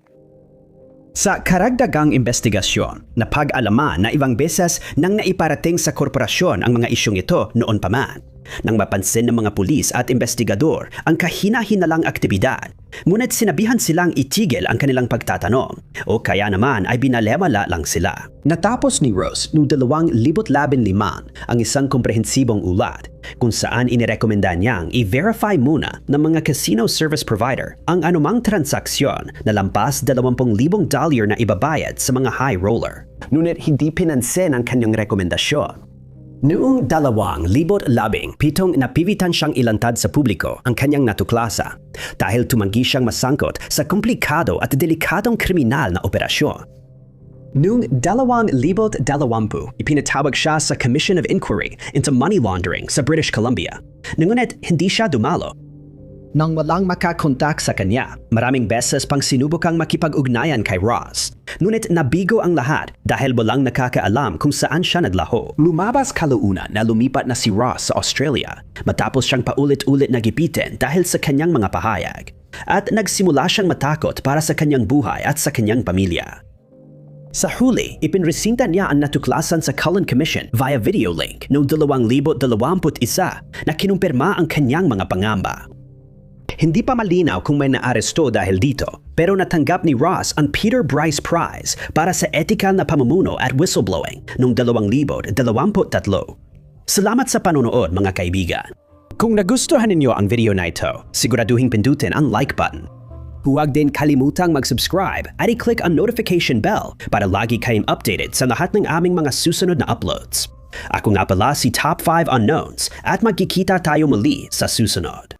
Sa karagdagang investigasyon, napag-alaman na ibang beses nang naiparating sa korporasyon ang mga isyong ito noon pa man. Nang mapansin ng mga pulis at investigador ang kahina-hinalang aktibidad, ngunit sinabihan silang itigil ang kanilang pagtatanong o kaya naman ay binalemala lang sila. Natapos ni Ross noong 2015 ang isang komprehensibong ulat kung saan inirekomenda niyang i-verify muna ng mga casino service provider ang anumang transaksyon na lampas $20,000 na ibabayad sa mga high roller. Ngunit hindi pinansin ang kanyang rekomendasyon. Noong 2017, napivitan siyang ilantad sa publiko ang kanyang natuklasa dahil tumanggi siyang masangkot sa komplikado at delikadong kriminal na operasyon. Noong 2020, ipinatawag siya sa Commission of Inquiry into Money Laundering sa British Columbia. Ngunit hindi siya dumalo. Nang walang makakontak sa kanya, maraming beses pang sinubukang makipag-ugnayan kay Ross. Ngunit nabigo ang lahat dahil walang nakakaalam kung saan siya naglaho. Lumabas kalaunan na lumipat na si Ross sa Australia matapos siyang paulit-ulit nagipitin dahil sa kanyang mga pahayag. At nagsimula siyang matakot para sa kanyang buhay at sa kanyang pamilya. Sa huli, ipinresinta niya ang natuklasan sa Cullen Commission via video link noong 2021 na kinumpirma ang kanyang mga pangamba. Hindi pa malinaw kung may naaresto dahil dito, pero natanggap ni Ross ang Peter Bryce Prize para sa etikal na pamumuno at whistleblowing noong 2023. Salamat sa panonood mga kaibigan. Kung nagustuhan ninyo ang video na ito, siguraduhin pindutin ang like button. Huwag din kalimutang mag-subscribe at i-click ang notification bell para lagi kayong updated sa lahat ng aming mga susunod na uploads. Ako nga pala si Top 5 Unknowns at magkikita tayo muli sa susunod.